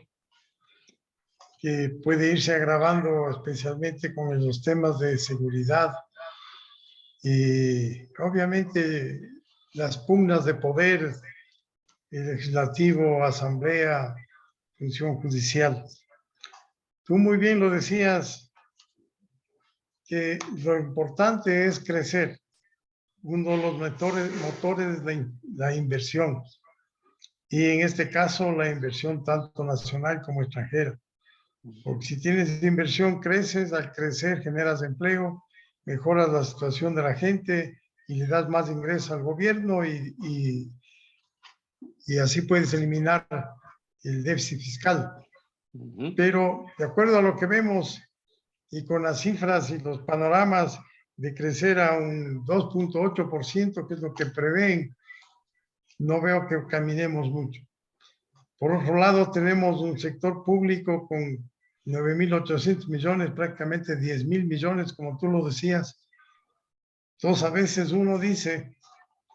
que puede irse agravando especialmente con los temas de seguridad y obviamente las pugnas de poder, el legislativo, asamblea, función judicial. Tú muy bien lo decías, que lo importante es crecer. Uno de los motores es la inversión, y en este caso la inversión tanto nacional como extranjera. Porque si tienes inversión, creces, al crecer generas empleo, mejoras la situación de la gente y le das más ingresos al gobierno y así puedes eliminar el déficit fiscal. Pero de acuerdo a lo que vemos y con las cifras y los panoramas de crecer a un 2.8%, que es lo que prevén, no veo que caminemos mucho. Por otro lado, tenemos un sector público con 9.800 millones, prácticamente 10.000 millones, como tú lo decías. Entonces, a veces uno dice,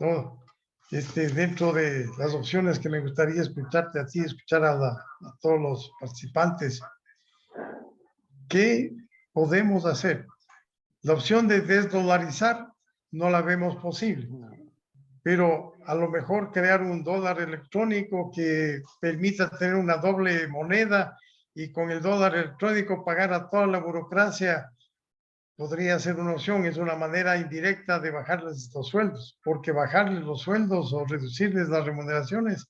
¿no? Dentro de las opciones que me gustaría escucharte a ti, escuchar a todos los participantes, ¿qué podemos hacer? La opción de desdolarizar no la vemos posible, pero a lo mejor crear un dólar electrónico que permita tener una doble moneda y con el dólar electrónico pagar a toda la burocracia podría ser una opción. Es una manera indirecta de bajarles los sueldos, porque bajarles los sueldos o reducirles las remuneraciones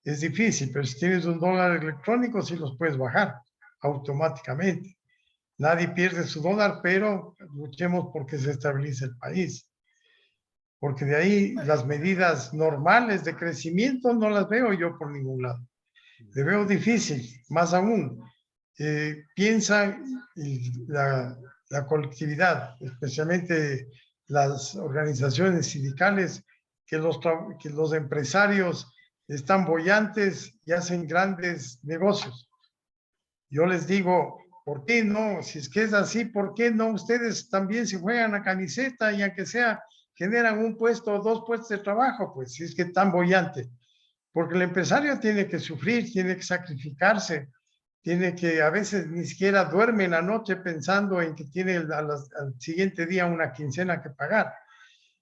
es difícil, pero si tienes un dólar electrónico sí los puedes bajar automáticamente. Nadie pierde su dólar, pero luchemos porque se estabilice el país. Porque de ahí las medidas normales de crecimiento no las veo yo por ningún lado. Le veo difícil, más aún. Piensa la colectividad, especialmente las organizaciones sindicales, que los empresarios están boyantes y hacen grandes negocios. Yo les digo, ¿por qué no? Si es que es así, ¿por qué no? Ustedes también se juegan la camiseta y aunque sea, generan un puesto o dos puestos de trabajo, pues si es que tan bollante. Porque el empresario tiene que sufrir, tiene que sacrificarse, tiene que, a veces ni siquiera duerme en la noche pensando en que tiene al siguiente día una quincena que pagar.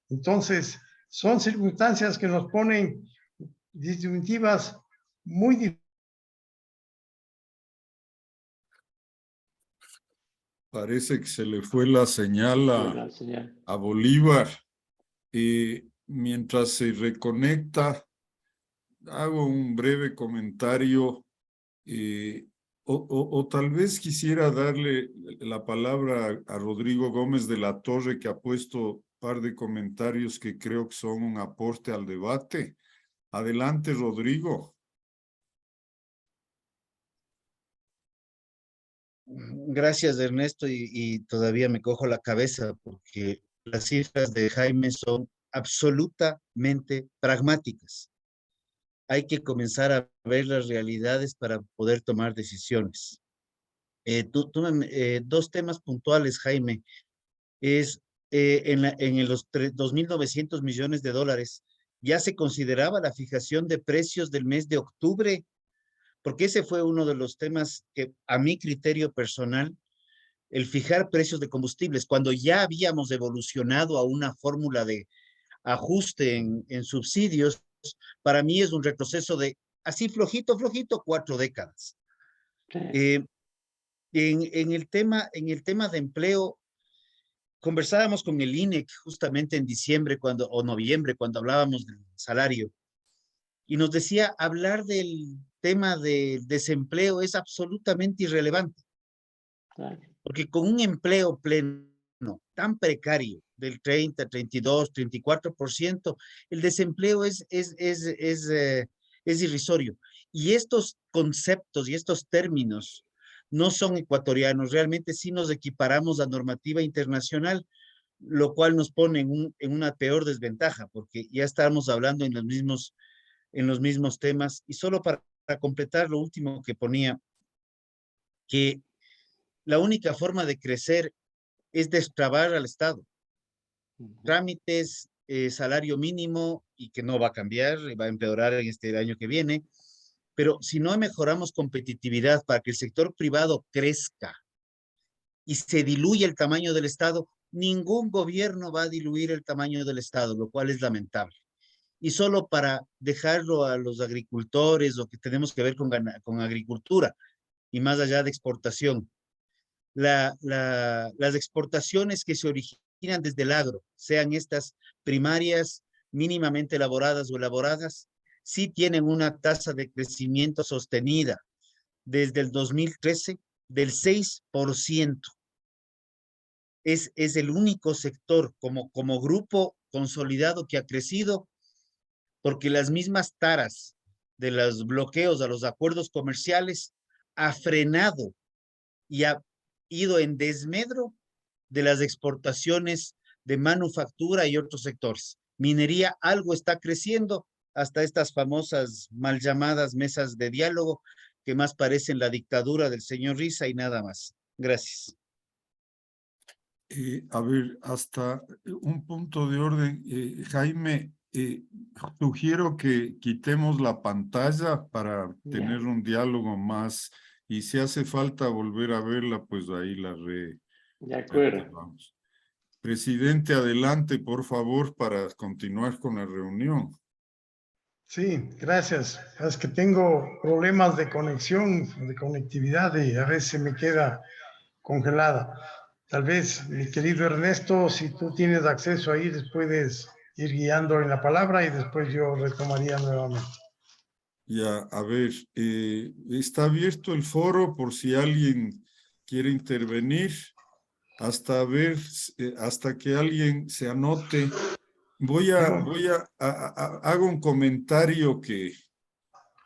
Entonces, son circunstancias que nos ponen disyuntivas muy difíciles. Parece que se le fue la señal La señal. a Bolívar. Mientras se reconecta, hago un breve comentario o tal vez quisiera darle la palabra a Rodrigo Gómez de la Torre, que ha puesto un par de comentarios que creo que son un aporte al debate. Adelante, Rodrigo. Gracias, Ernesto, y todavía me cojo la cabeza porque las cifras de Jaime son absolutamente pragmáticas. Hay que comenzar a ver las realidades para poder tomar decisiones. Dos temas puntuales, Jaime, es en los 2.900 millones de dólares, ya se consideraba la fijación de precios del mes de octubre, porque ese fue uno de los temas que a mi criterio personal, el fijar precios de combustibles, cuando ya habíamos evolucionado a una fórmula de ajuste en subsidios, para mí es un retroceso de así flojito, 4 décadas. Sí. En el tema de empleo, conversábamos con el INEC justamente en diciembre o noviembre, cuando hablábamos del salario, y nos decía, hablar del tema del desempleo es absolutamente irrelevante, Claro. porque con un empleo pleno tan precario, del 30, 32, 34%, el desempleo es irrisorio. Y estos conceptos y estos términos no son ecuatorianos, realmente sí nos equiparamos a normativa internacional, lo cual nos pone en una peor desventaja, porque ya estamos hablando en los mismos temas. Y solo para completar lo último que ponía, que la única forma de crecer es destrabar al Estado. Trámites, salario mínimo, y que no va a cambiar, va a empeorar en este año que viene, pero si no mejoramos competitividad para que el sector privado crezca y se diluya el tamaño del Estado, ningún gobierno va a diluir el tamaño del Estado, lo cual es lamentable. Y solo para dejarlo a los agricultores, o que tenemos que ver con agricultura, y más allá de exportación, las exportaciones que se originan desde el agro, sean estas primarias, mínimamente elaboradas o elaboradas, sí tienen una tasa de crecimiento sostenida desde el 2013 del 6%. Es el único sector como grupo consolidado que ha crecido, porque las mismas taras de los bloqueos a los acuerdos comerciales ha frenado y ha ido en desmedro de las exportaciones de manufactura y otros sectores. Minería, algo está creciendo, hasta estas famosas mal llamadas mesas de diálogo, que más parecen la dictadura del señor Risa y nada más. Gracias. A ver, hasta un punto de orden. Jaime, Sugiero que quitemos la pantalla para Ya. tener un diálogo más, y si hace falta volver a verla, pues ahí la De acuerdo. reactivamos. Presidente, adelante, por favor, para continuar con la reunión. Sí, gracias. Es que tengo problemas de conexión, de conectividad y a veces me queda congelada. Tal vez, mi querido Ernesto, si tú tienes acceso ahí, les puedes ir guiando en la palabra y después yo retomaría nuevamente. Ya, a ver, está abierto el foro por si alguien quiere intervenir, hasta ver, hasta que alguien se anote. Hago un comentario que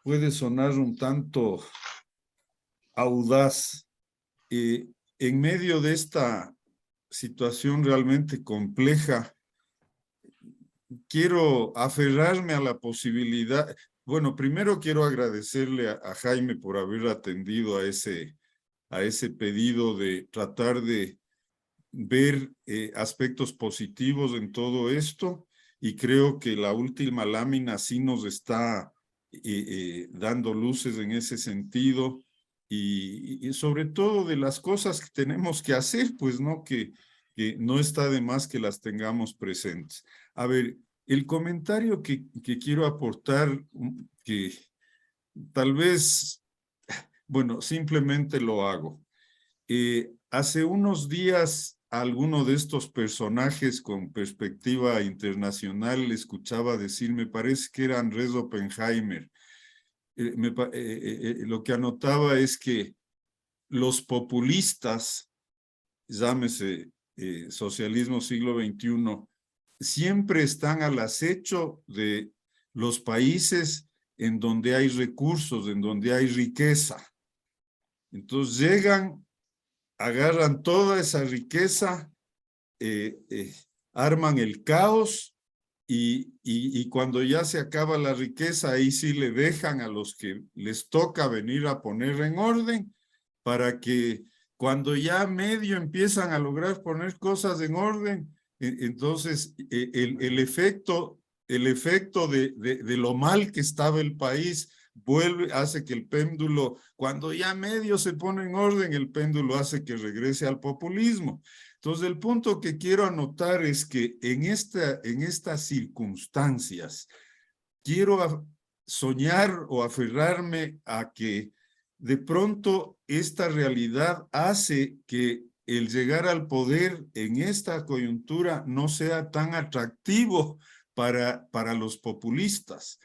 puede sonar un tanto audaz. En medio de esta situación realmente compleja, quiero aferrarme a la posibilidad. Bueno, primero quiero agradecerle a Jaime por haber atendido a ese pedido de tratar de ver aspectos positivos en todo esto, y creo que la última lámina sí nos está dando luces en ese sentido, y sobre todo de las cosas que tenemos que hacer, pues no, que no está de más que las tengamos presentes. A ver, el comentario que quiero aportar, que tal vez, bueno, simplemente lo hago. Hace unos días, a alguno de estos personajes con perspectiva internacional le escuchaba decir, me parece que era Andrés Oppenheimer, lo que anotaba es que los populistas, llámese socialismo siglo XXI, siempre están al acecho de los países en donde hay recursos, en donde hay riqueza. Entonces llegan, agarran toda esa riqueza, arman el caos, y cuando ya se acaba la riqueza, ahí sí le dejan a los que les toca venir a poner en orden, para que cuando ya medio empiezan a lograr poner cosas en orden, entonces el efecto de lo mal que estaba el país hace que el péndulo, cuando ya medio se pone en orden, el péndulo hace que regrese al populismo. Entonces, el punto que quiero anotar es que en estas circunstancias quiero soñar o aferrarme a que de pronto esta realidad hace que el llegar al poder en esta coyuntura no sea tan atractivo para los populistas.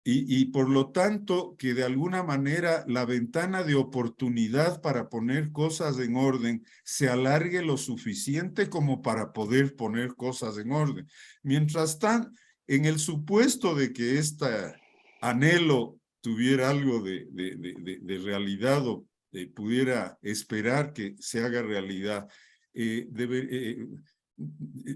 Y por lo tanto, que de alguna manera la ventana de oportunidad para poner cosas en orden se alargue lo suficiente como para poder poner cosas en orden. Mientras tanto, en el supuesto de que este anhelo tuviera algo de realidad, o pudiera esperar que se haga realidad,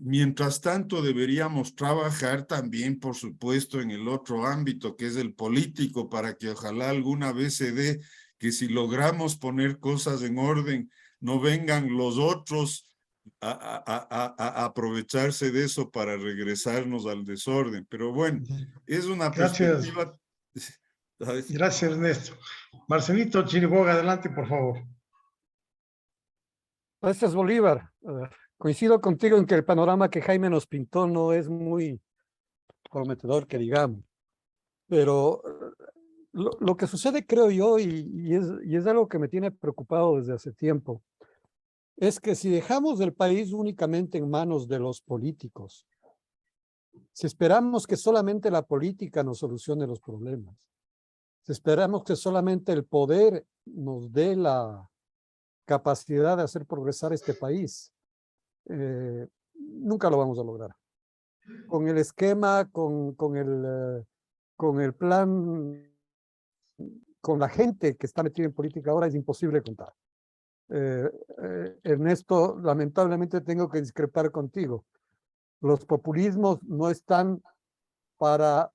mientras tanto, deberíamos trabajar también, por supuesto, en el otro ámbito, que es el político, para que ojalá alguna vez se dé que si logramos poner cosas en orden, no vengan los otros a aprovecharse de eso para regresarnos al desorden. Pero bueno, es una Gracias. perspectiva. Gracias, Ernesto. Marcelito Chiriboga, adelante, por favor. Gracias, Bolívar. Coincido contigo en que el panorama que Jaime nos pintó no es muy prometedor, que digamos. Pero lo que sucede, creo yo, y es algo que me tiene preocupado desde hace tiempo, es que si dejamos el país únicamente en manos de los políticos, si esperamos que solamente la política nos solucione los problemas, si esperamos que solamente el poder nos dé la capacidad de hacer progresar este país, nunca lo vamos a lograr. Con el esquema, con el plan, con la gente que está metida en política ahora, es imposible contar. Ernesto, lamentablemente tengo que discrepar contigo. Los populismos no están para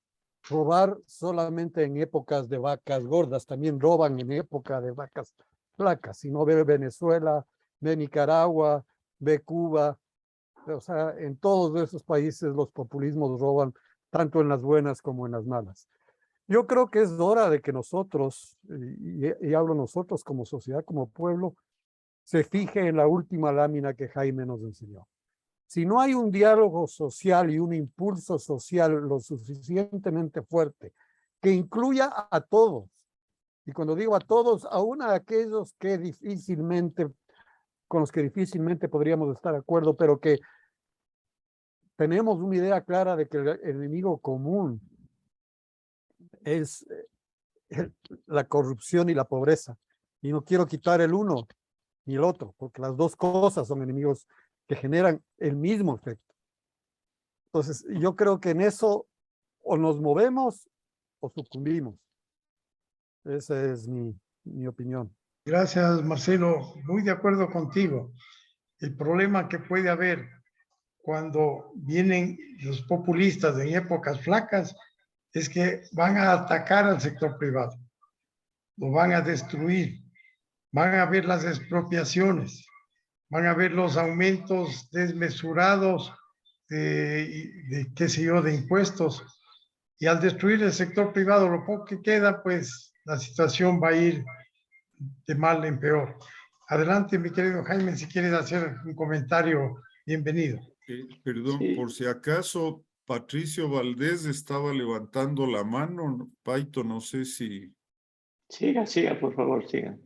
robar solamente en épocas de vacas gordas, también roban en época de vacas flacas. Si no ve Venezuela, ve Nicaragua, ve Cuba, o sea, en todos esos países los populismos roban tanto en las buenas como en las malas. Yo creo que es hora de que nosotros, y hablo nosotros como sociedad, como pueblo, se fije en la última lámina que Jaime nos enseñó. Si no hay un diálogo social y un impulso social lo suficientemente fuerte que incluya a todos, y cuando digo a todos, aún a aquellos que difícilmente, con los que difícilmente podríamos estar de acuerdo, pero que tenemos una idea clara de que el enemigo común es la corrupción y la pobreza. Y no quiero quitar el uno ni el otro, porque las dos cosas son enemigos que generan el mismo efecto. Entonces, yo creo que en eso o nos movemos o sucumbimos. Esa es mi opinión. Gracias, Marcelo. Muy de acuerdo contigo. El problema que puede haber cuando vienen los populistas en épocas flacas es que van a atacar al sector privado, lo van a destruir, van a ver las expropiaciones, van a ver los aumentos desmesurados de qué sé yo, de impuestos. Y al destruir el sector privado, lo poco que queda, pues la situación va a ir de mal en peor. Adelante, mi querido Jaime, si quieres hacer un comentario, bienvenido. Perdón, Sí. por si acaso Patricio Valdés estaba levantando la mano. Paito, no sé si... Siga, siga, por favor, siga.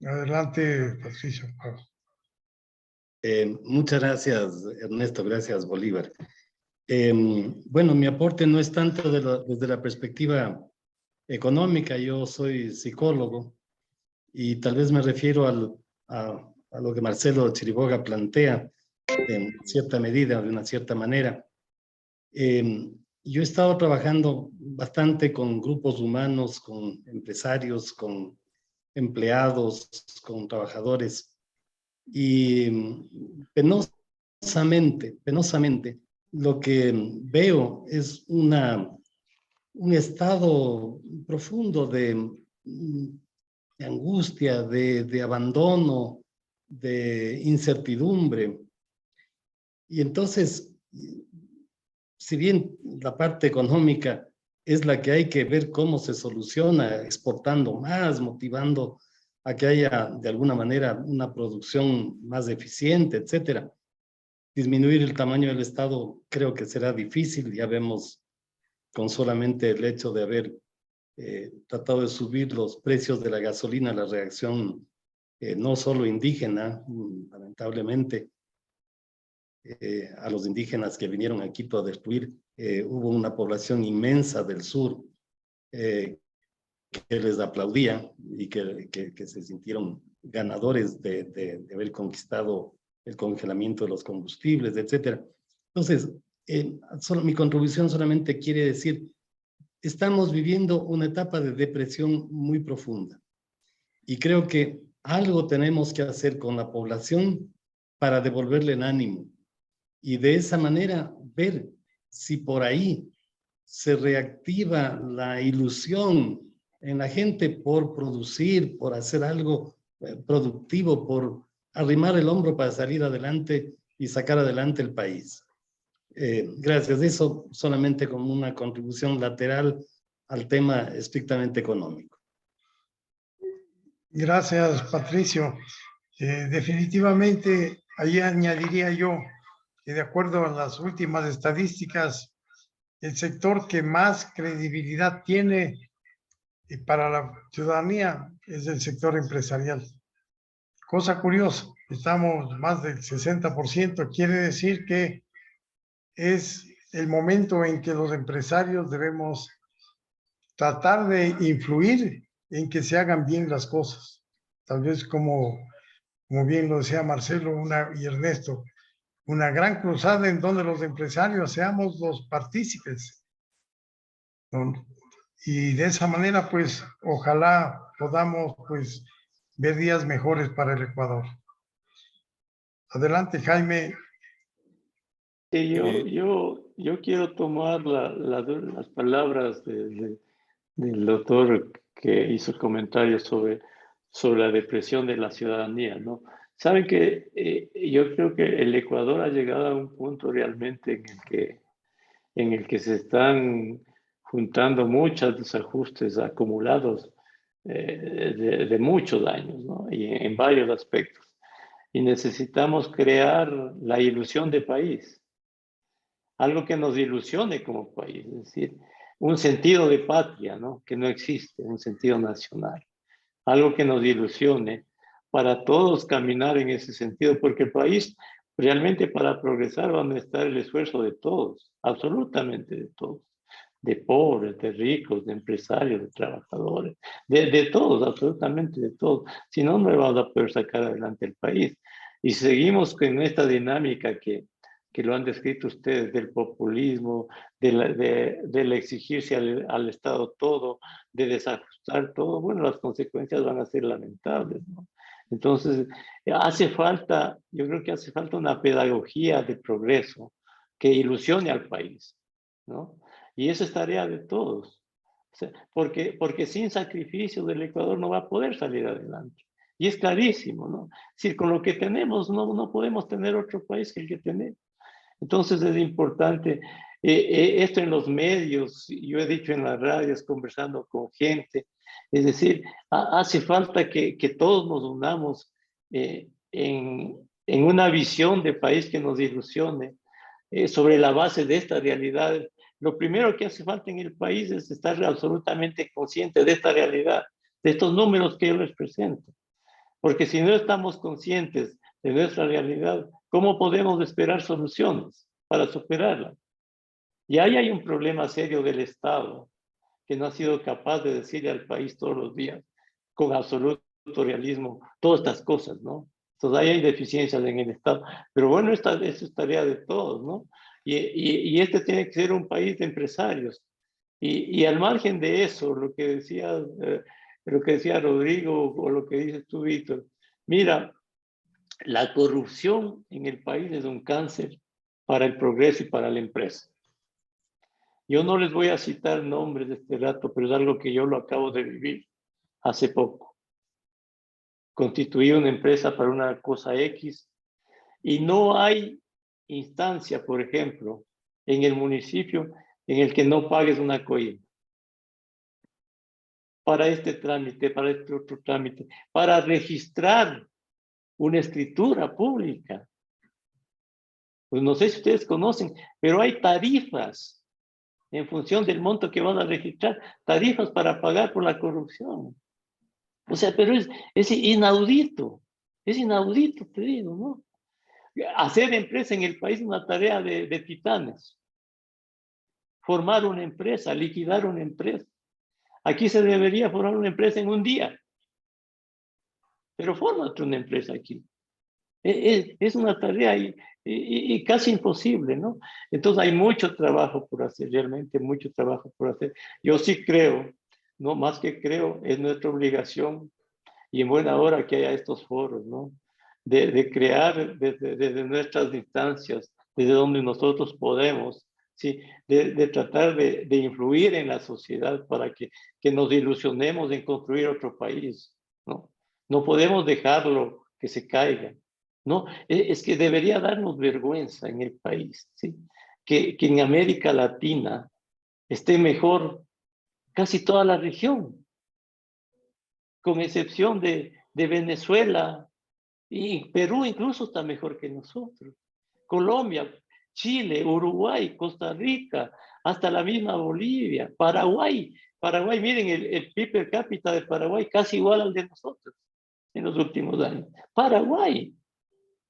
Adelante, Patricio. Muchas gracias, Ernesto. Gracias, Bolívar. Bueno, mi aporte no es tanto desde la perspectiva económica. Yo soy psicólogo y tal vez me refiero a lo que Marcelo Chiriboga plantea en cierta medida, de una cierta manera. Yo he estado trabajando bastante con grupos humanos, con empresarios, con empleados, con trabajadores. Y penosamente, lo que veo es un estado profundo de angustia, de abandono, de incertidumbre. Y entonces, si bien la parte económica es la que hay que ver cómo se soluciona, exportando más, motivando a que haya de alguna manera una producción más eficiente, etcétera. Disminuir el tamaño del Estado creo que será difícil. Ya vemos con solamente el hecho de haber tratado de subir los precios de la gasolina, la reacción no solo indígena, lamentablemente, a los indígenas que vinieron a Quito a destruir, hubo una población inmensa del sur que les aplaudía y que se sintieron ganadores de haber conquistado el congelamiento de los combustibles, etcétera. Entonces, mi contribución solamente quiere decir, estamos viviendo una etapa de depresión muy profunda y creo que algo tenemos que hacer con la población para devolverle el ánimo y de esa manera ver si por ahí se reactiva la ilusión en la gente por producir, por hacer algo productivo, por arrimar el hombro para salir adelante y sacar adelante el país. Gracias. Eso solamente como una contribución lateral al tema estrictamente económico. Gracias, Patricio. Definitivamente, ahí añadiría yo que de acuerdo a las últimas estadísticas, el sector que más credibilidad tiene para la ciudadanía es el sector empresarial. Cosa curiosa, estamos más del 60%, quiere decir que es el momento en que los empresarios debemos tratar de influir en que se hagan bien las cosas. Tal vez como bien lo decía Marcelo y Ernesto, una gran cruzada en donde los empresarios seamos los partícipes, ¿no? Y de esa manera, pues, ojalá podamos, pues, ver días mejores para el Ecuador. Adelante, Jaime. Sí, yo quiero tomar las palabras del doctor que hizo comentarios sobre la depresión de la ciudadanía, ¿no? Saben que yo creo que el Ecuador ha llegado a un punto realmente en el que en el que se están juntando muchos desajustes acumulados de muchos años, ¿no? Y en varios aspectos. Y necesitamos crear la ilusión de país, algo que nos ilusione como país, es decir, un sentido de patria, ¿no? Que no existe, un sentido nacional, algo que nos ilusione para todos caminar en ese sentido, porque el país realmente para progresar va a necesitar el esfuerzo de todos, absolutamente de todos, de pobres, de ricos, de empresarios, de trabajadores, de todos, absolutamente de todos. Si no, no vamos a poder sacar adelante el país. Y seguimos con esta dinámica que lo han descrito ustedes, del populismo, del exigirse al Estado todo, de desajustar todo, bueno, las consecuencias van a ser lamentables, ¿no? Entonces, hace falta, yo creo que hace falta una pedagogía de progreso que ilusione al país, ¿no? Y eso es tarea de todos, o sea, porque sin sacrificio del Ecuador no va a poder salir adelante. Y es clarísimo, ¿no? Es decir, con lo que tenemos no podemos tener otro país que el que tenemos. Entonces es importante esto en los medios, yo he dicho en las radios, conversando con gente, es decir, hace falta que todos nos unamos en una visión de país que nos ilusione sobre la base de esta realidad. Lo primero que hace falta en el país es estar absolutamente consciente de esta realidad, de estos números que yo les presento. Porque si no estamos conscientes de nuestra realidad, ¿cómo podemos esperar soluciones para superarla? Y ahí hay un problema serio del Estado, que no ha sido capaz de decirle al país todos los días, con absoluto realismo, todas estas cosas, ¿no? Entonces ahí hay deficiencias en el Estado. Pero bueno, esta es tarea de todos, ¿no? Y este tiene que ser un país de empresarios. Y al margen de eso, lo que decía Rodrigo o lo que dices tú, Víctor, mira, la corrupción en el país es un cáncer para el progreso y para la empresa. Yo no les voy a citar nombres de este rato, pero es algo que yo lo acabo de vivir hace poco. Constituí una empresa para una cosa X y no hay instancia, por ejemplo, en el municipio en el que no pagues una coima para este trámite, para este otro trámite, para registrar una escritura pública. Pues no sé si ustedes conocen, pero hay tarifas en función del monto que van a registrar, tarifas para pagar por la corrupción. O sea, pero es inaudito, te digo, ¿no? Hacer empresa en el país es una tarea de titanes. Formar una empresa, liquidar una empresa. Aquí se debería formar una empresa en un día, pero fórmate una empresa aquí. Es una tarea y casi imposible, ¿no? Entonces hay mucho trabajo por hacer, realmente mucho trabajo por hacer. Yo sí creo, no más que creo, es nuestra obligación y en buena hora que haya estos foros, ¿no? De crear desde nuestras instancias, desde donde nosotros podemos, ¿sí? De tratar de influir en la sociedad para que nos ilusionemos en construir otro país, ¿no? No podemos dejarlo que se caiga, ¿no? Es que debería darnos vergüenza en el país, ¿sí? Que en América Latina esté mejor casi toda la región, con excepción de Venezuela, y Perú incluso está mejor que nosotros. Colombia, Chile, Uruguay, Costa Rica, hasta la misma Bolivia, Paraguay. Paraguay, miren, el PIB per cápita de Paraguay casi igual al de nosotros en los últimos años. Paraguay.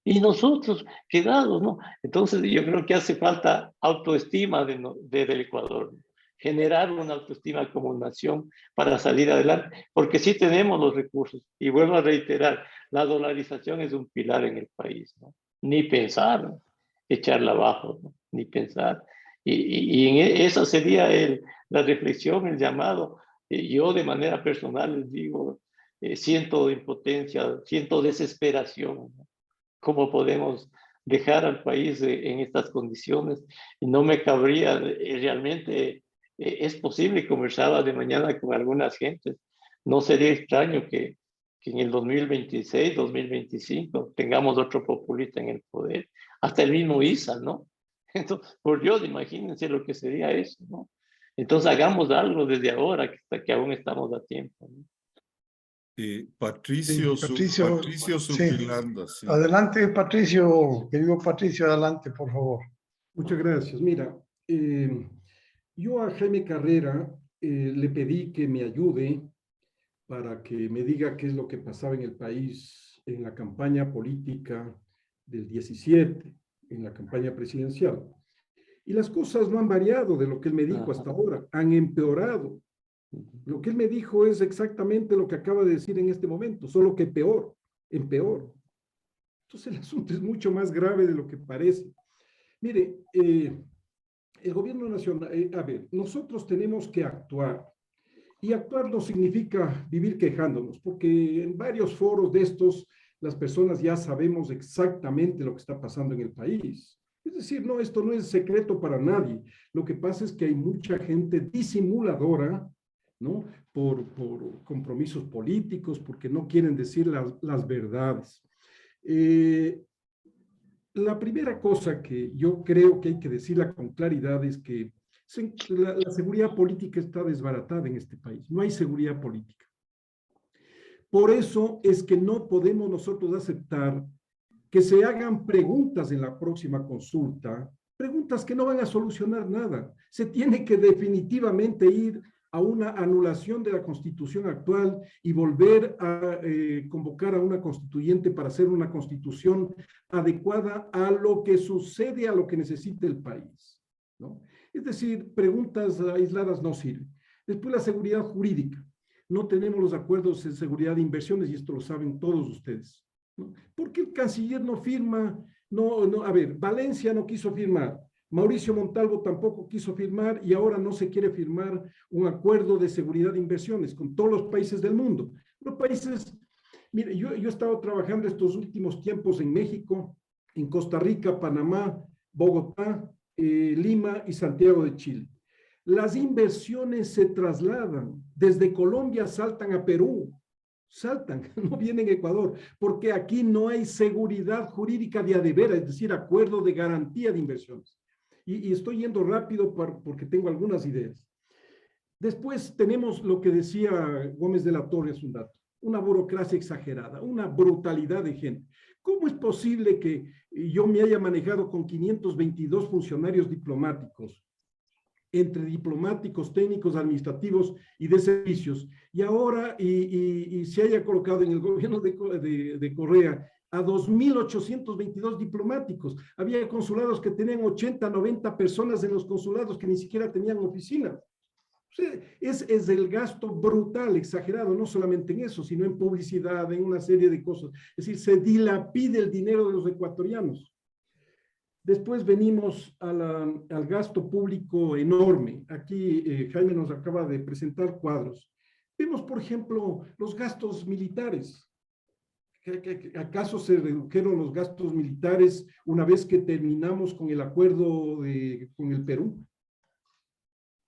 Y nosotros quedados, ¿no? Entonces yo creo que hace falta autoestima del Ecuador, ¿no? Generar una autoestima como nación para salir adelante, porque sí tenemos los recursos. Y vuelvo a reiterar, la dolarización es un pilar en el país, ¿no? Ni pensar, ¿no? Echarla abajo, ¿no? Ni pensar. Y esa sería la reflexión, el llamado. Yo de manera personal les digo, siento impotencia, siento desesperación, ¿no? ¿Cómo podemos dejar al país en estas condiciones? Y no me cabría realmente, es posible, conversaba de mañana con algunas gentes, no sería extraño que en el 2026, 2025 tengamos otro populista en el poder, hasta el mismo ISA, ¿no? Entonces, por Dios, imagínense lo que sería eso, ¿no? Entonces hagamos algo desde ahora, que aún estamos a tiempo, ¿no? Patricio, Patricio, Patricio sí. Supilanda, sí. Adelante, Patricio, querido Patricio, adelante, por favor. Muchas gracias. Mira, yo a Jaime Carrera le pedí que me ayude para que me diga qué es lo que pasaba en el país en la campaña política del 17, en la campaña presidencial. Y las cosas no han variado de lo que él me dijo hasta ahora, han empeorado. Lo que él me dijo es exactamente lo que acaba de decir en este momento, solo que peor, en peor. Entonces el asunto es mucho más grave de lo que parece. Mire, el gobierno nacional, a ver, nosotros tenemos que actuar. Y actuar no significa vivir quejándonos, porque en varios foros de estos, las personas ya sabemos exactamente lo que está pasando en el país. Es decir, no, esto no es secreto para nadie. Lo que pasa es que hay mucha gente disimuladora, ¿no? Por compromisos políticos, porque no quieren decir las verdades. La primera cosa que yo creo que hay que decirla con claridad es que la seguridad política está desbaratada en este país. No hay seguridad política. Por eso es que no podemos nosotros aceptar que se hagan preguntas en la próxima consulta, preguntas que no van a solucionar nada. Se tiene que definitivamente ir a una anulación de la Constitución actual y volver a convocar a una constituyente para hacer una constitución adecuada a lo que sucede, a lo que necesita el país, ¿no? Es decir, preguntas aisladas no sirven. Después, la seguridad jurídica. No tenemos los acuerdos de seguridad de inversiones y esto lo saben todos ustedes, ¿no? ¿Por qué el canciller no firma? A ver, Valencia no quiso firmar. Mauricio Montalvo tampoco quiso firmar y ahora no se quiere firmar un acuerdo de seguridad de inversiones con todos los países del mundo. Los países, mire, yo he estado trabajando estos últimos tiempos en México, en Costa Rica, Panamá, Bogotá, Lima y Santiago de Chile. Las inversiones se trasladan, desde Colombia saltan a Perú, saltan, no vienen a Ecuador, porque aquí no hay seguridad jurídica de a de veras, es decir, acuerdo de garantía de inversiones. Y estoy yendo rápido porque tengo algunas ideas. Después tenemos lo que decía Gómez de la Torre hace un dato, una burocracia exagerada, una brutalidad de gente. ¿Cómo es posible que yo me haya manejado con 522 funcionarios diplomáticos, entre diplomáticos, técnicos, administrativos y de servicios, y ahora y se haya colocado en el gobierno de Correa a 2.822 diplomáticos? Había consulados que tenían 80, 90 personas en los consulados que ni siquiera tenían oficina. O sea, es el gasto brutal, exagerado, no solamente en eso, sino en publicidad, en una serie de cosas. Es decir, se dilapida el dinero de los ecuatorianos. Después venimos al gasto público enorme. Aquí Jaime nos acaba de presentar cuadros. Vemos, por ejemplo, los gastos militares. ¿Acaso se redujeron los gastos militares una vez que terminamos con el acuerdo con el Perú?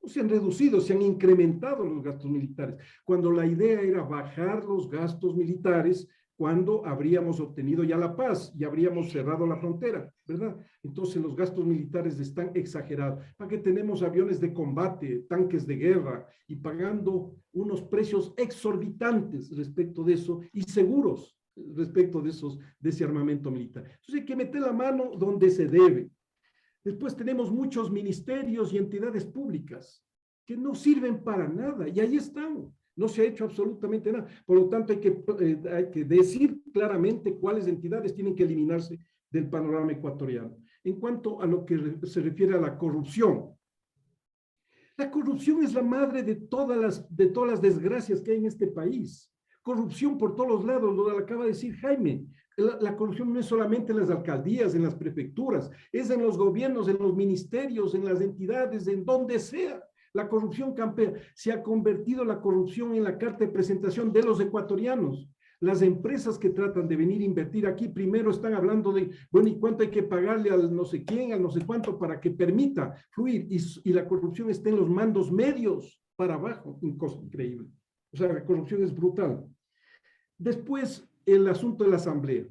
No se han reducido, se han incrementado los gastos militares, cuando la idea era bajar los gastos militares cuando habríamos obtenido ya la paz y habríamos cerrado la frontera, ¿verdad? Entonces los gastos militares están exagerados. ¿Para qué tenemos aviones de combate, tanques de guerra y pagando unos precios exorbitantes respecto de eso y seguros respecto de ese armamento militar? Entonces hay que meter la mano donde se debe. Después tenemos muchos ministerios y entidades públicas que no sirven para nada y ahí están. No se ha hecho absolutamente nada. Por lo tanto, hay que decir claramente cuáles entidades tienen que eliminarse del panorama ecuatoriano. En cuanto a lo que se refiere a la corrupción es la madre de todas las desgracias que hay en este país. Corrupción por todos los lados, lo acaba de decir Jaime. La corrupción no es solamente en las alcaldías, en las prefecturas, es en los gobiernos, en los ministerios, en las entidades, en donde sea. La corrupción campea. Se ha convertido la corrupción en la carta de presentación de los ecuatorianos. Las empresas que tratan de venir a invertir aquí primero están hablando de, bueno, ¿y cuánto hay que pagarle al no sé quién, al no sé cuánto para que permita fluir? Y la corrupción está en los mandos medios para abajo, una cosa increíble. O sea, la corrupción es brutal. Después, el asunto de la asamblea.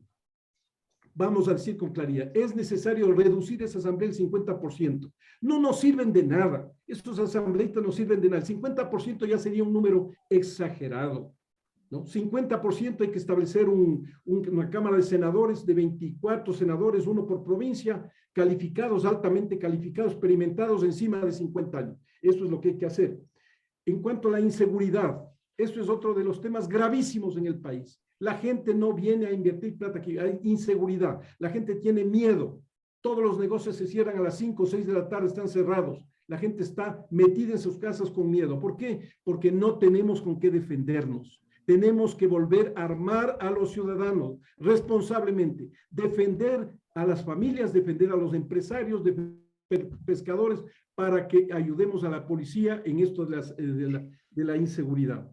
vamos a decir con claridad, es necesario reducir esa asamblea al 50%. No nos sirven de nada. Estos asambleístas no sirven de nada. El 50% ya sería un número exagerado, ¿no? 50% hay que establecer una Cámara de Senadores de 24 senadores, uno por provincia, calificados, altamente calificados, experimentados encima de 50 años. Eso es lo que hay que hacer. En cuanto a la inseguridad, esto es otro de los temas gravísimos en el país. La gente no viene a invertir plata aquí, hay inseguridad, la gente tiene miedo. Todos los negocios se cierran a las 5 o 6 de la tarde, están cerrados. La gente está metida en sus casas con miedo. ¿Por qué? Porque no tenemos con qué defendernos. Tenemos que volver a armar a los ciudadanos responsablemente, defender a las familias, defender a los empresarios, pescadores, para que ayudemos a la policía en esto de la inseguridad.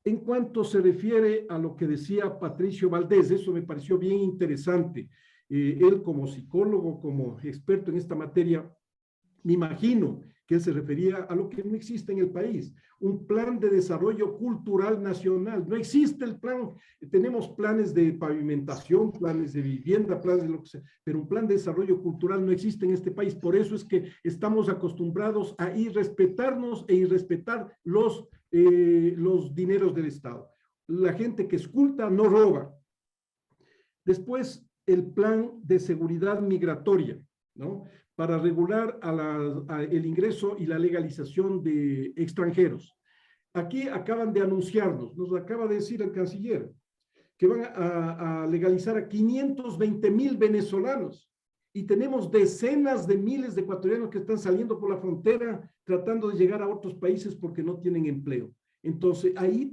En cuanto se refiere a lo que decía Patricio Valdés, eso me pareció bien interesante. Él como psicólogo, como experto en esta materia, me imagino que él se refería a lo que no existe en el país, un plan de desarrollo cultural nacional. No existe el plan, tenemos planes de pavimentación, planes de vivienda, planes de lo que sea, pero un plan de desarrollo cultural no existe en este país. Por eso es que estamos acostumbrados a irrespetarnos e irrespetar los dineros del Estado. La gente que esculta no roba. Después, el plan de seguridad migratoria, ¿no? Para regular el ingreso y la legalización de extranjeros. Aquí acaban de anunciarnos, nos acaba de decir el canciller, que van a legalizar a 520,000 venezolanos y tenemos decenas de miles de ecuatorianos que están saliendo por la frontera tratando de llegar a otros países porque no tienen empleo. Entonces, ahí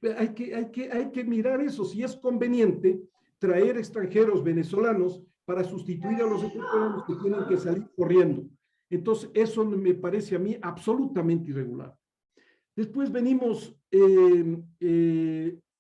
hay que mirar eso, si es conveniente traer extranjeros venezolanos para sustituir a los ecuatorianos que tienen que salir corriendo. Entonces, eso me parece a mí absolutamente irregular. Después venimos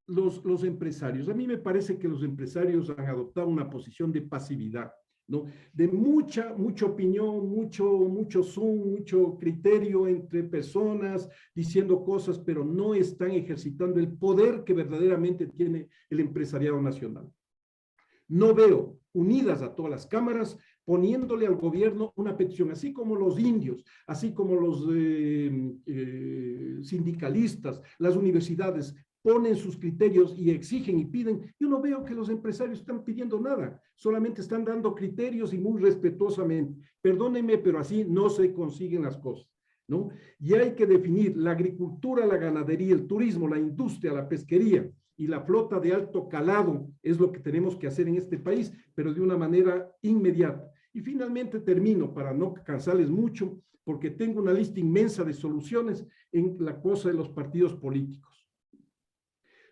los empresarios. A mí me parece que los empresarios han adoptado una posición de pasividad, ¿no? De mucha opinión, mucho Zoom, mucho criterio entre personas, diciendo cosas, pero no están ejercitando el poder que verdaderamente tiene el empresariado nacional. No veo unidas a todas las cámaras poniéndole al gobierno una petición, así como los indios, así como los sindicalistas, las universidades ponen sus criterios y exigen y piden. Yo no veo que los empresarios están pidiendo nada, solamente están dando criterios y muy respetuosamente. Perdónenme, pero así no se consiguen las cosas, ¿no? Y hay que definir la agricultura, la ganadería, el turismo, la industria, la pesquería y la flota de alto calado es lo que tenemos que hacer en este país, pero de una manera inmediata. Y finalmente termino, para no cansarles mucho, porque tengo una lista inmensa de soluciones en la cosa de los partidos políticos.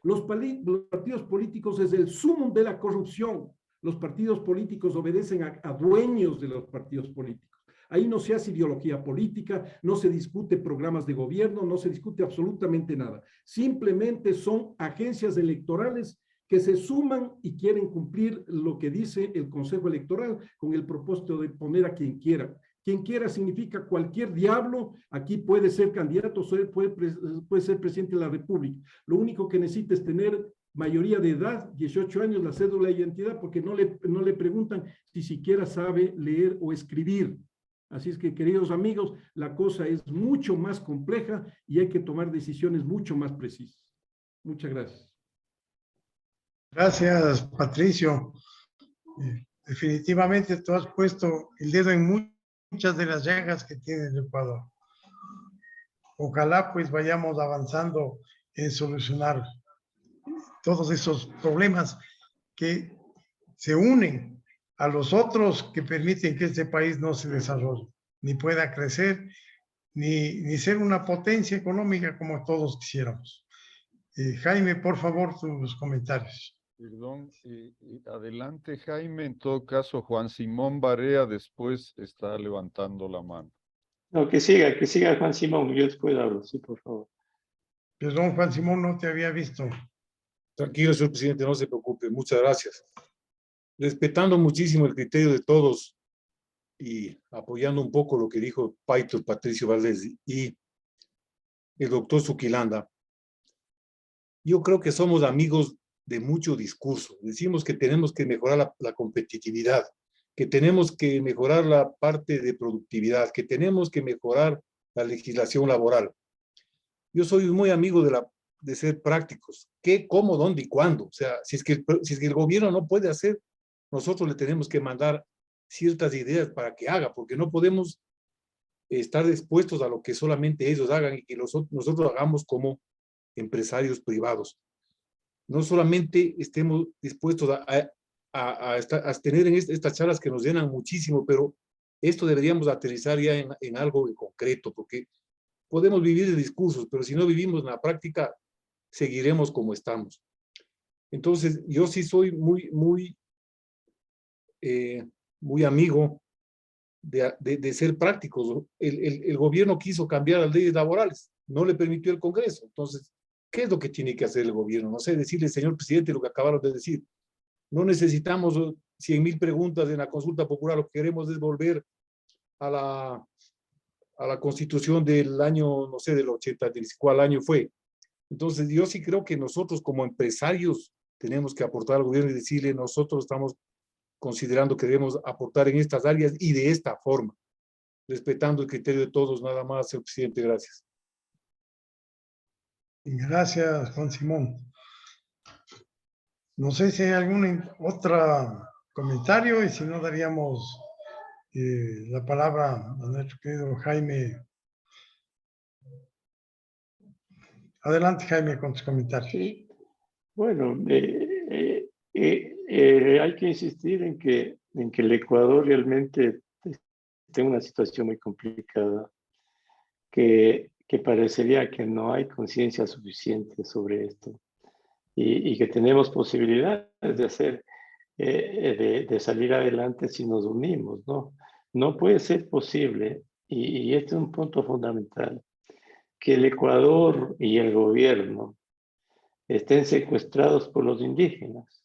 Los partidos políticos es el sumum de la corrupción. Los partidos políticos obedecen a dueños de los partidos políticos. Ahí no se hace ideología política, no se discute programas de gobierno, no se discute absolutamente nada. Simplemente son agencias electorales que se suman y quieren cumplir lo que dice el Consejo Electoral con el propósito de poner a quien quiera. Quien quiera significa cualquier diablo, aquí puede ser candidato, puede ser presidente de la República. Lo único que necesita es tener mayoría de edad, 18 años, la cédula de identidad, porque no le preguntan si siquiera sabe leer o escribir. Así es que, queridos amigos, la cosa es mucho más compleja y hay que tomar decisiones mucho más precisas. Muchas gracias. Gracias, Patricio. Definitivamente tú has puesto el dedo en muchas de las llagas que tiene el Ecuador. Ojalá pues vayamos avanzando en solucionar todos esos problemas que se unen a los otros que permiten que este país no se desarrolle, ni pueda crecer, ni ser una potencia económica como todos quisiéramos. Jaime, por favor, tus comentarios. Perdón, adelante Jaime, en todo caso Juan Simón Barea después está levantando la mano. No, que siga Juan Simón, yo después hablo, sí, por favor. Perdón, Juan Simón, no te había visto. Tranquilo, señor presidente, no se preocupe. Muchas gracias. Respetando muchísimo el criterio de todos y apoyando un poco lo que dijo Patricio Valdés y el doctor Zuquilanda, yo creo que somos amigos de mucho discurso. Decimos que tenemos que mejorar la competitividad, que tenemos que mejorar la parte de productividad, que tenemos que mejorar la legislación laboral. Yo soy muy amigo de ser prácticos. ¿Qué, cómo, dónde y cuándo? O sea, si es que el gobierno no puede hacer, nosotros le tenemos que mandar ciertas ideas para que haga, porque no podemos estar dispuestos a lo que solamente ellos hagan y que nosotros hagamos como empresarios privados. No solamente estemos dispuestos a tener en estas charlas que nos llenan muchísimo, pero esto deberíamos aterrizar ya en algo en concreto, porque podemos vivir de discursos, pero si no vivimos en la práctica, seguiremos como estamos. Entonces, yo sí soy muy amigo de ser prácticos. El gobierno quiso cambiar las leyes laborales, no le permitió el Congreso. Entonces, ¿qué es lo que tiene que hacer el gobierno? No sé, decirle, señor presidente, lo que acabaron de decir. No necesitamos 100,000 preguntas en la consulta popular, lo que queremos es volver a la constitución del año, no sé, del 80, ¿cuál año fue? Entonces, yo sí creo que nosotros como empresarios tenemos que aportar al gobierno y decirle, nosotros estamos considerando que debemos aportar en estas áreas y de esta forma, respetando el criterio de todos, nada más, señor presidente, gracias. Gracias, Juan Simón. No sé si hay algún otro comentario y si no daríamos la palabra a nuestro querido Jaime. Adelante, Jaime, con tus comentarios. Sí. Bueno, hay que insistir en que el Ecuador realmente está en una situación muy complicada, que parecería que no hay conciencia suficiente sobre esto y que tenemos posibilidades de hacer, de salir adelante si nos unimos, ¿no? No puede ser posible, y este es un punto fundamental, que el Ecuador y el gobierno estén secuestrados por los indígenas,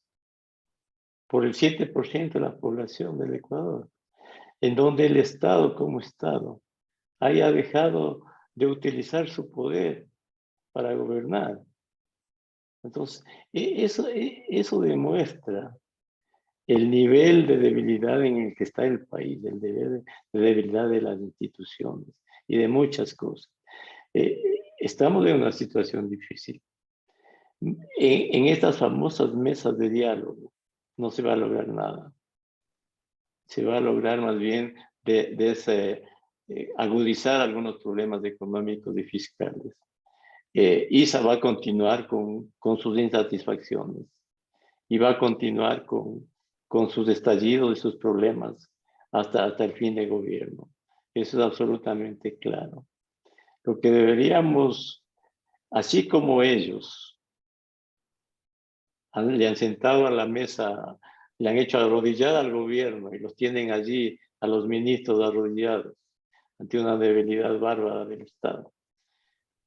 por el 7% de la población del Ecuador, en donde el Estado como Estado haya dejado de utilizar su poder para gobernar. Entonces, eso demuestra el nivel de debilidad en el que está el país, el nivel de debilidad de las instituciones y de muchas cosas. Estamos en una situación difícil. En estas famosas mesas de diálogo no se va a lograr nada. Se va a lograr más bien agudizar algunos problemas económicos y fiscales. ISA va a continuar con sus insatisfacciones y va a continuar con sus estallidos y sus problemas hasta el fin de gobierno. Eso es absolutamente claro. Lo que deberíamos, así como ellos le han sentado a la mesa, le han hecho arrodillar al gobierno y los tienen allí a los ministros arrodillados ante una debilidad bárbara del Estado.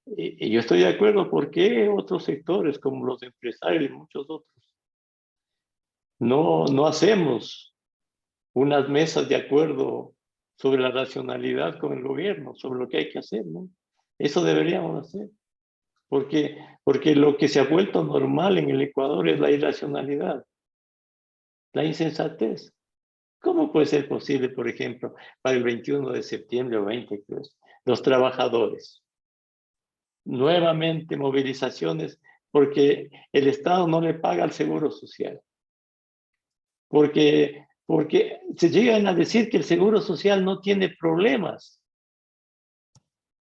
Y yo estoy de acuerdo porque otros sectores como los empresarios y muchos otros no hacemos unas mesas de acuerdo sobre la racionalidad con el gobierno, sobre lo que hay que hacer, ¿no? Eso deberíamos hacer. Porque lo que se ha vuelto normal en el Ecuador es la irracionalidad, la insensatez. ¿Cómo puede ser posible, por ejemplo, para el 21 de septiembre o 20, creo, los trabajadores? Nuevamente movilizaciones porque el Estado no le paga el seguro social. Porque se llegan a decir que el seguro social no tiene problemas.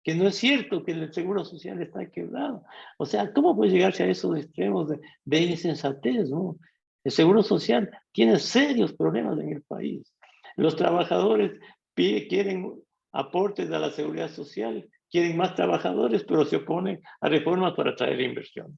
Que no es cierto que el seguro social está quebrado. O sea, ¿cómo puede llegarse a esos extremos de insensatez, ¿no? El seguro social tiene serios problemas en el país. Los trabajadores quieren aportes a la seguridad social, quieren más trabajadores, pero se oponen a reformas para atraer inversión.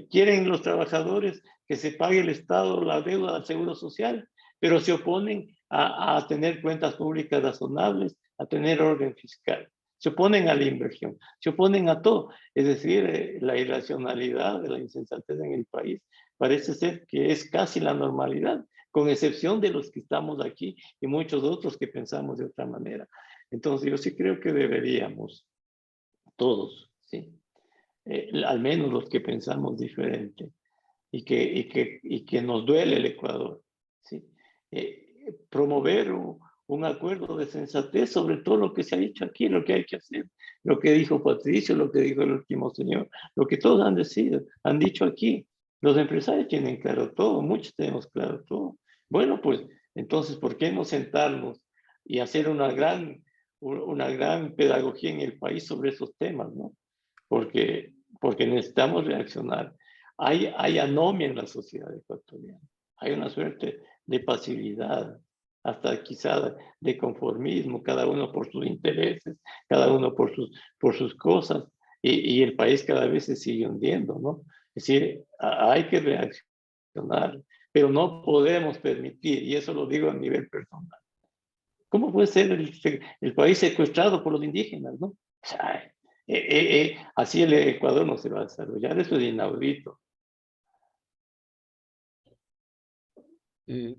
Quieren los trabajadores que se pague el Estado la deuda del seguro social, pero se oponen a tener cuentas públicas razonables, a tener orden fiscal. Se oponen a la inversión, se oponen a todo. Es decir, la irracionalidad de la insensatez en el país parece ser que es casi la normalidad, con excepción de los que estamos aquí y muchos otros que pensamos de otra manera. Entonces, yo sí creo que deberíamos, todos, ¿sí? Al menos los que pensamos diferente, y que nos duele el Ecuador, ¿sí? Promover un acuerdo de sensatez sobre todo lo que se ha dicho aquí, lo que hay que hacer, lo que dijo Patricio, lo que dijo el último señor, lo que todos han dicho aquí. Los empresarios tienen claro todo, muchos tenemos claro todo. Bueno, pues entonces, ¿por qué no sentarnos y hacer una gran pedagogía en el país sobre esos temas, ¿no? Porque necesitamos reaccionar. Hay anomia en la sociedad ecuatoriana, hay una suerte de pasividad, hasta quizá de conformismo, cada uno por sus intereses, cada uno por sus cosas, y el país cada vez se sigue hundiendo, ¿no? Es decir, hay que reaccionar, pero no podemos permitir, y eso lo digo a nivel personal. ¿Cómo puede ser el país secuestrado por los indígenas, no? O sea, así el Ecuador no se va a desarrollar, eso es inaudito.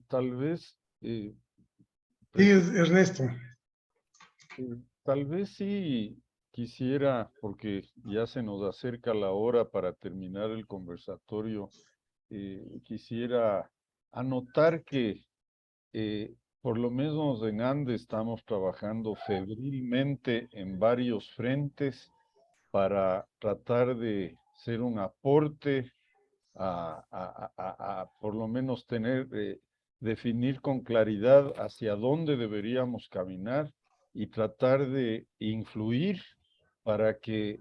Tal vez, Sí, Ernesto. tal vez sí quisiera, porque ya se nos acerca la hora para terminar el conversatorio, quisiera anotar que por lo menos en Andes estamos trabajando febrilmente en varios frentes para tratar de ser un aporte a por lo menos definir con claridad hacia dónde deberíamos caminar y tratar de influir para que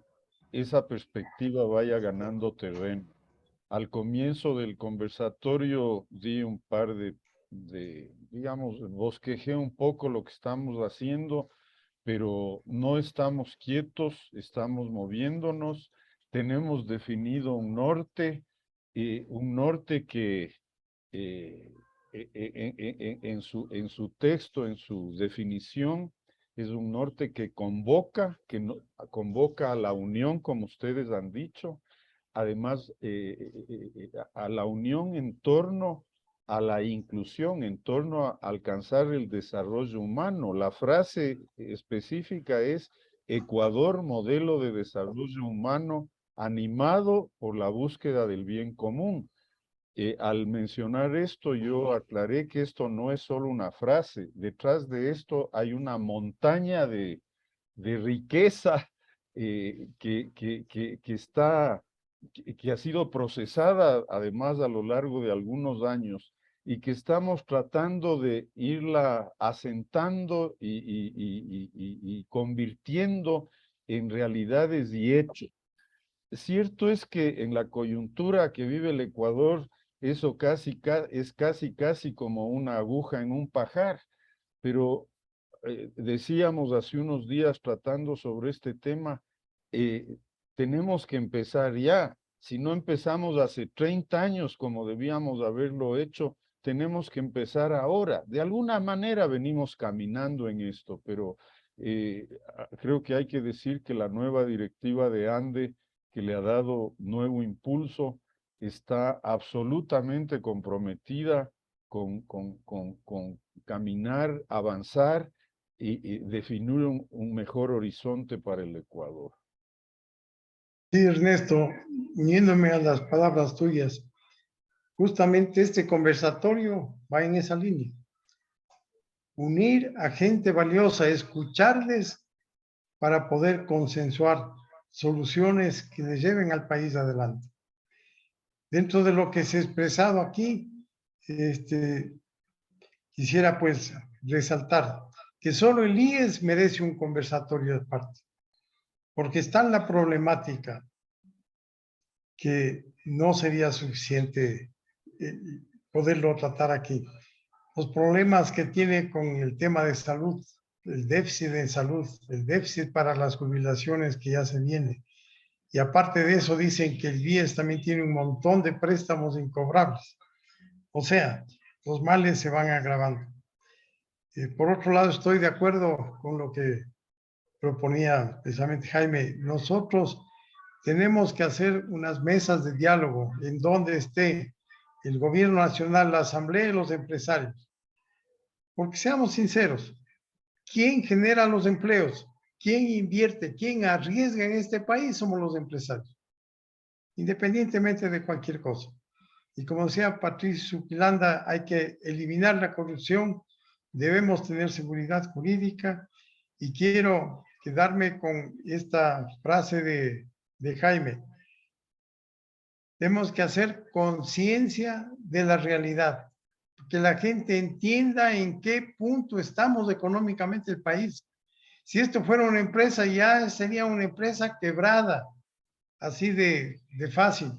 esa perspectiva vaya ganando terreno. Al comienzo del conversatorio di un par digamos, bosquejé un poco lo que estamos haciendo, pero no estamos quietos, estamos moviéndonos, tenemos definido un norte que en su texto, en su definición, es un norte que convoca a la unión, como ustedes han dicho, además a la unión en torno a la inclusión, en torno a alcanzar el desarrollo humano. La frase específica es Ecuador, modelo de desarrollo humano animado por la búsqueda del bien común. Al mencionar esto, yo aclaré que esto no es solo una frase. Detrás de esto hay una montaña de riqueza que ha sido procesada además a lo largo de algunos años y que estamos tratando de irla asentando y convirtiendo en realidades y hechos. Cierto es que en la coyuntura que vive el Ecuador, eso es casi como una aguja en un pajar, pero decíamos hace unos días tratando sobre este tema, tenemos que empezar ya. Si no empezamos hace 30 años como debíamos haberlo hecho, tenemos que empezar ahora. De alguna manera venimos caminando en esto, pero creo que hay que decir que la nueva directiva de ANDE, que le ha dado nuevo impulso, está absolutamente comprometida con caminar, avanzar y definir un mejor horizonte para el Ecuador. Sí, Ernesto, uniéndome a las palabras tuyas, justamente este conversatorio va en esa línea. Unir a gente valiosa, escucharles para poder consensuar soluciones que le lleven al país adelante. Dentro de lo que se ha expresado aquí, quisiera pues resaltar que solo el IES merece un conversatorio de parte, porque está en la problemática que no sería suficiente poderlo tratar aquí. Los problemas que tiene con el tema de salud, el déficit de salud, el déficit para las jubilaciones que ya se viene. Y aparte de eso dicen que el IES también tiene un montón de préstamos incobrables. O sea, los males se van agravando. Por otro lado, estoy de acuerdo con lo que proponía precisamente Jaime. Nosotros tenemos que hacer unas mesas de diálogo en donde esté el gobierno nacional, la asamblea y los empresarios. Porque seamos sinceros, ¿quién genera los empleos? ¿Quién invierte? ¿Quién arriesga en este país? Somos los empresarios, independientemente de cualquier cosa. Y como decía Patricio Quilanda, hay que eliminar la corrupción, debemos tener seguridad jurídica, y quiero quedarme con esta frase de Jaime. Tenemos que hacer conciencia de la realidad, que la gente entienda en qué punto estamos económicamente el país. Si esto fuera una empresa, ya sería una empresa quebrada, así de fácil.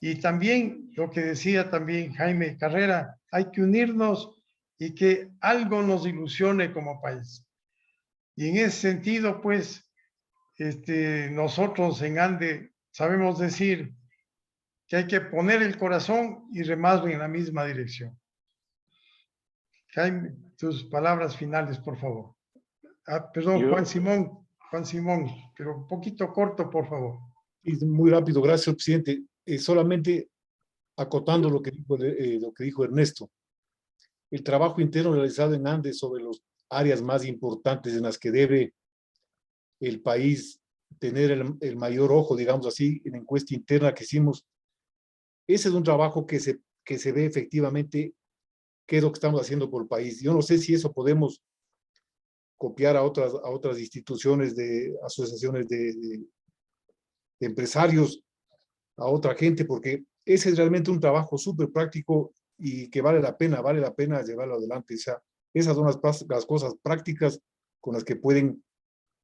Y también lo que decía también Jaime Carrera, hay que unirnos y que algo nos ilusione como país. Y en ese sentido, pues, nosotros en ANDE sabemos decir que hay que poner el corazón y remar en la misma dirección. Jaime, tus palabras finales, por favor. Perdón, Juan Simón, pero un poquito corto, por favor. Es muy rápido, gracias, presidente. Solamente acotando lo que dijo Ernesto. El trabajo interno realizado en Andes sobre las áreas más importantes en las que debe el país tener el mayor ojo, digamos así, en la encuesta interna que hicimos. Ese es un trabajo que se ve efectivamente qué es lo que estamos haciendo por el país. Yo no sé si eso podemos copiar a otras instituciones, de asociaciones de empresarios, a otra gente, porque ese es realmente un trabajo súper práctico y que vale la pena llevarlo adelante. O sea, esas son las cosas prácticas con las que pueden,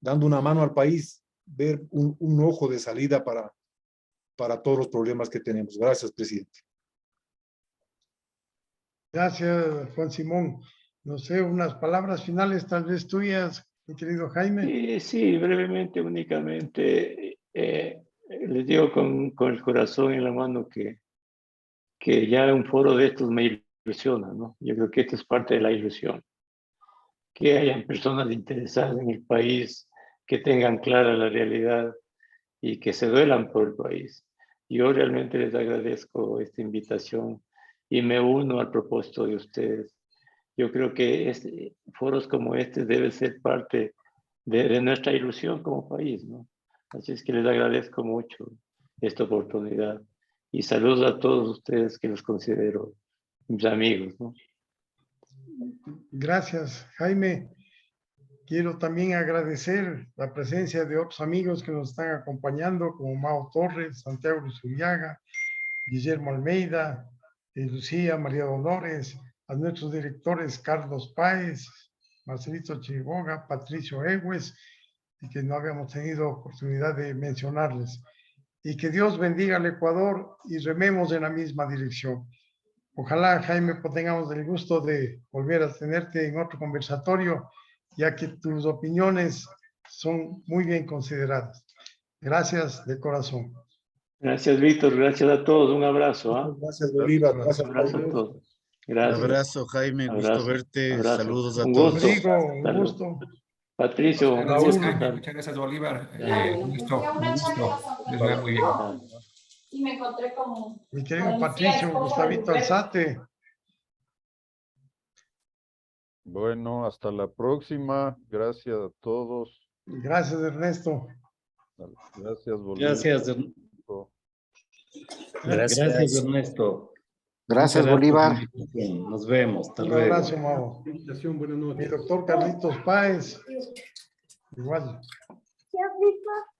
dando una mano al país, ver un ojo de salida para todos los problemas que tenemos. Gracias, presidente. Gracias, Juan Simón. No sé, unas palabras finales tal vez tuyas, mi querido Jaime. Sí, brevemente, únicamente, les digo con el corazón en la mano que ya un foro de estos me ilusiona, ¿no? Yo creo que esto es parte de la ilusión. Que hayan personas interesadas en el país, que tengan clara la realidad y que se duelan por el país. Yo realmente les agradezco esta invitación y me uno al propósito de ustedes. Yo creo que foros como este deben ser parte de nuestra ilusión como país, ¿no? Así es que les agradezco mucho esta oportunidad y saludos a todos ustedes que los considero mis amigos, ¿no? Gracias, Jaime. Quiero también agradecer la presencia de otros amigos que nos están acompañando, como Mao Torres, Santiago Luzuriaga, Guillermo Almeida, Lucía, María Dolores, a nuestros directores Carlos Páez, Marcelito Chiriboga, Patricio Egues, y que no habíamos tenido oportunidad de mencionarles. Y que Dios bendiga al Ecuador y rememos en la misma dirección. Ojalá, Jaime, tengamos el gusto de volver a tenerte en otro conversatorio, ya que tus opiniones son muy bien consideradas. Gracias de corazón. Gracias, Víctor. Gracias a todos. Un abrazo. ¿Ah? Gracias, Bolívar. Un Gracias, Un abrazo a todos. Un Gracias. abrazo, Jaime, gusto Abrazo, verte. abrazo. Saludos a Un todos. gusto. Rodrigo, un Hasta luego. gusto. Patricio, un Raúl. gusto. Jaime, muchas gracias, Bolívar. Un gusto. Les veo muy bien. Y me encontré con Mi querido Patricio, Gustavito Alzate. Bueno, hasta la próxima. Gracias a todos. Gracias, Ernesto. Gracias, Bolívar. Gracias, Ernesto. Gracias, Bolívar. Nos vemos. Hasta Un luego. abrazo, Mau. Invitación, buenas Mi noches. doctor Carlitos Páez. Igual.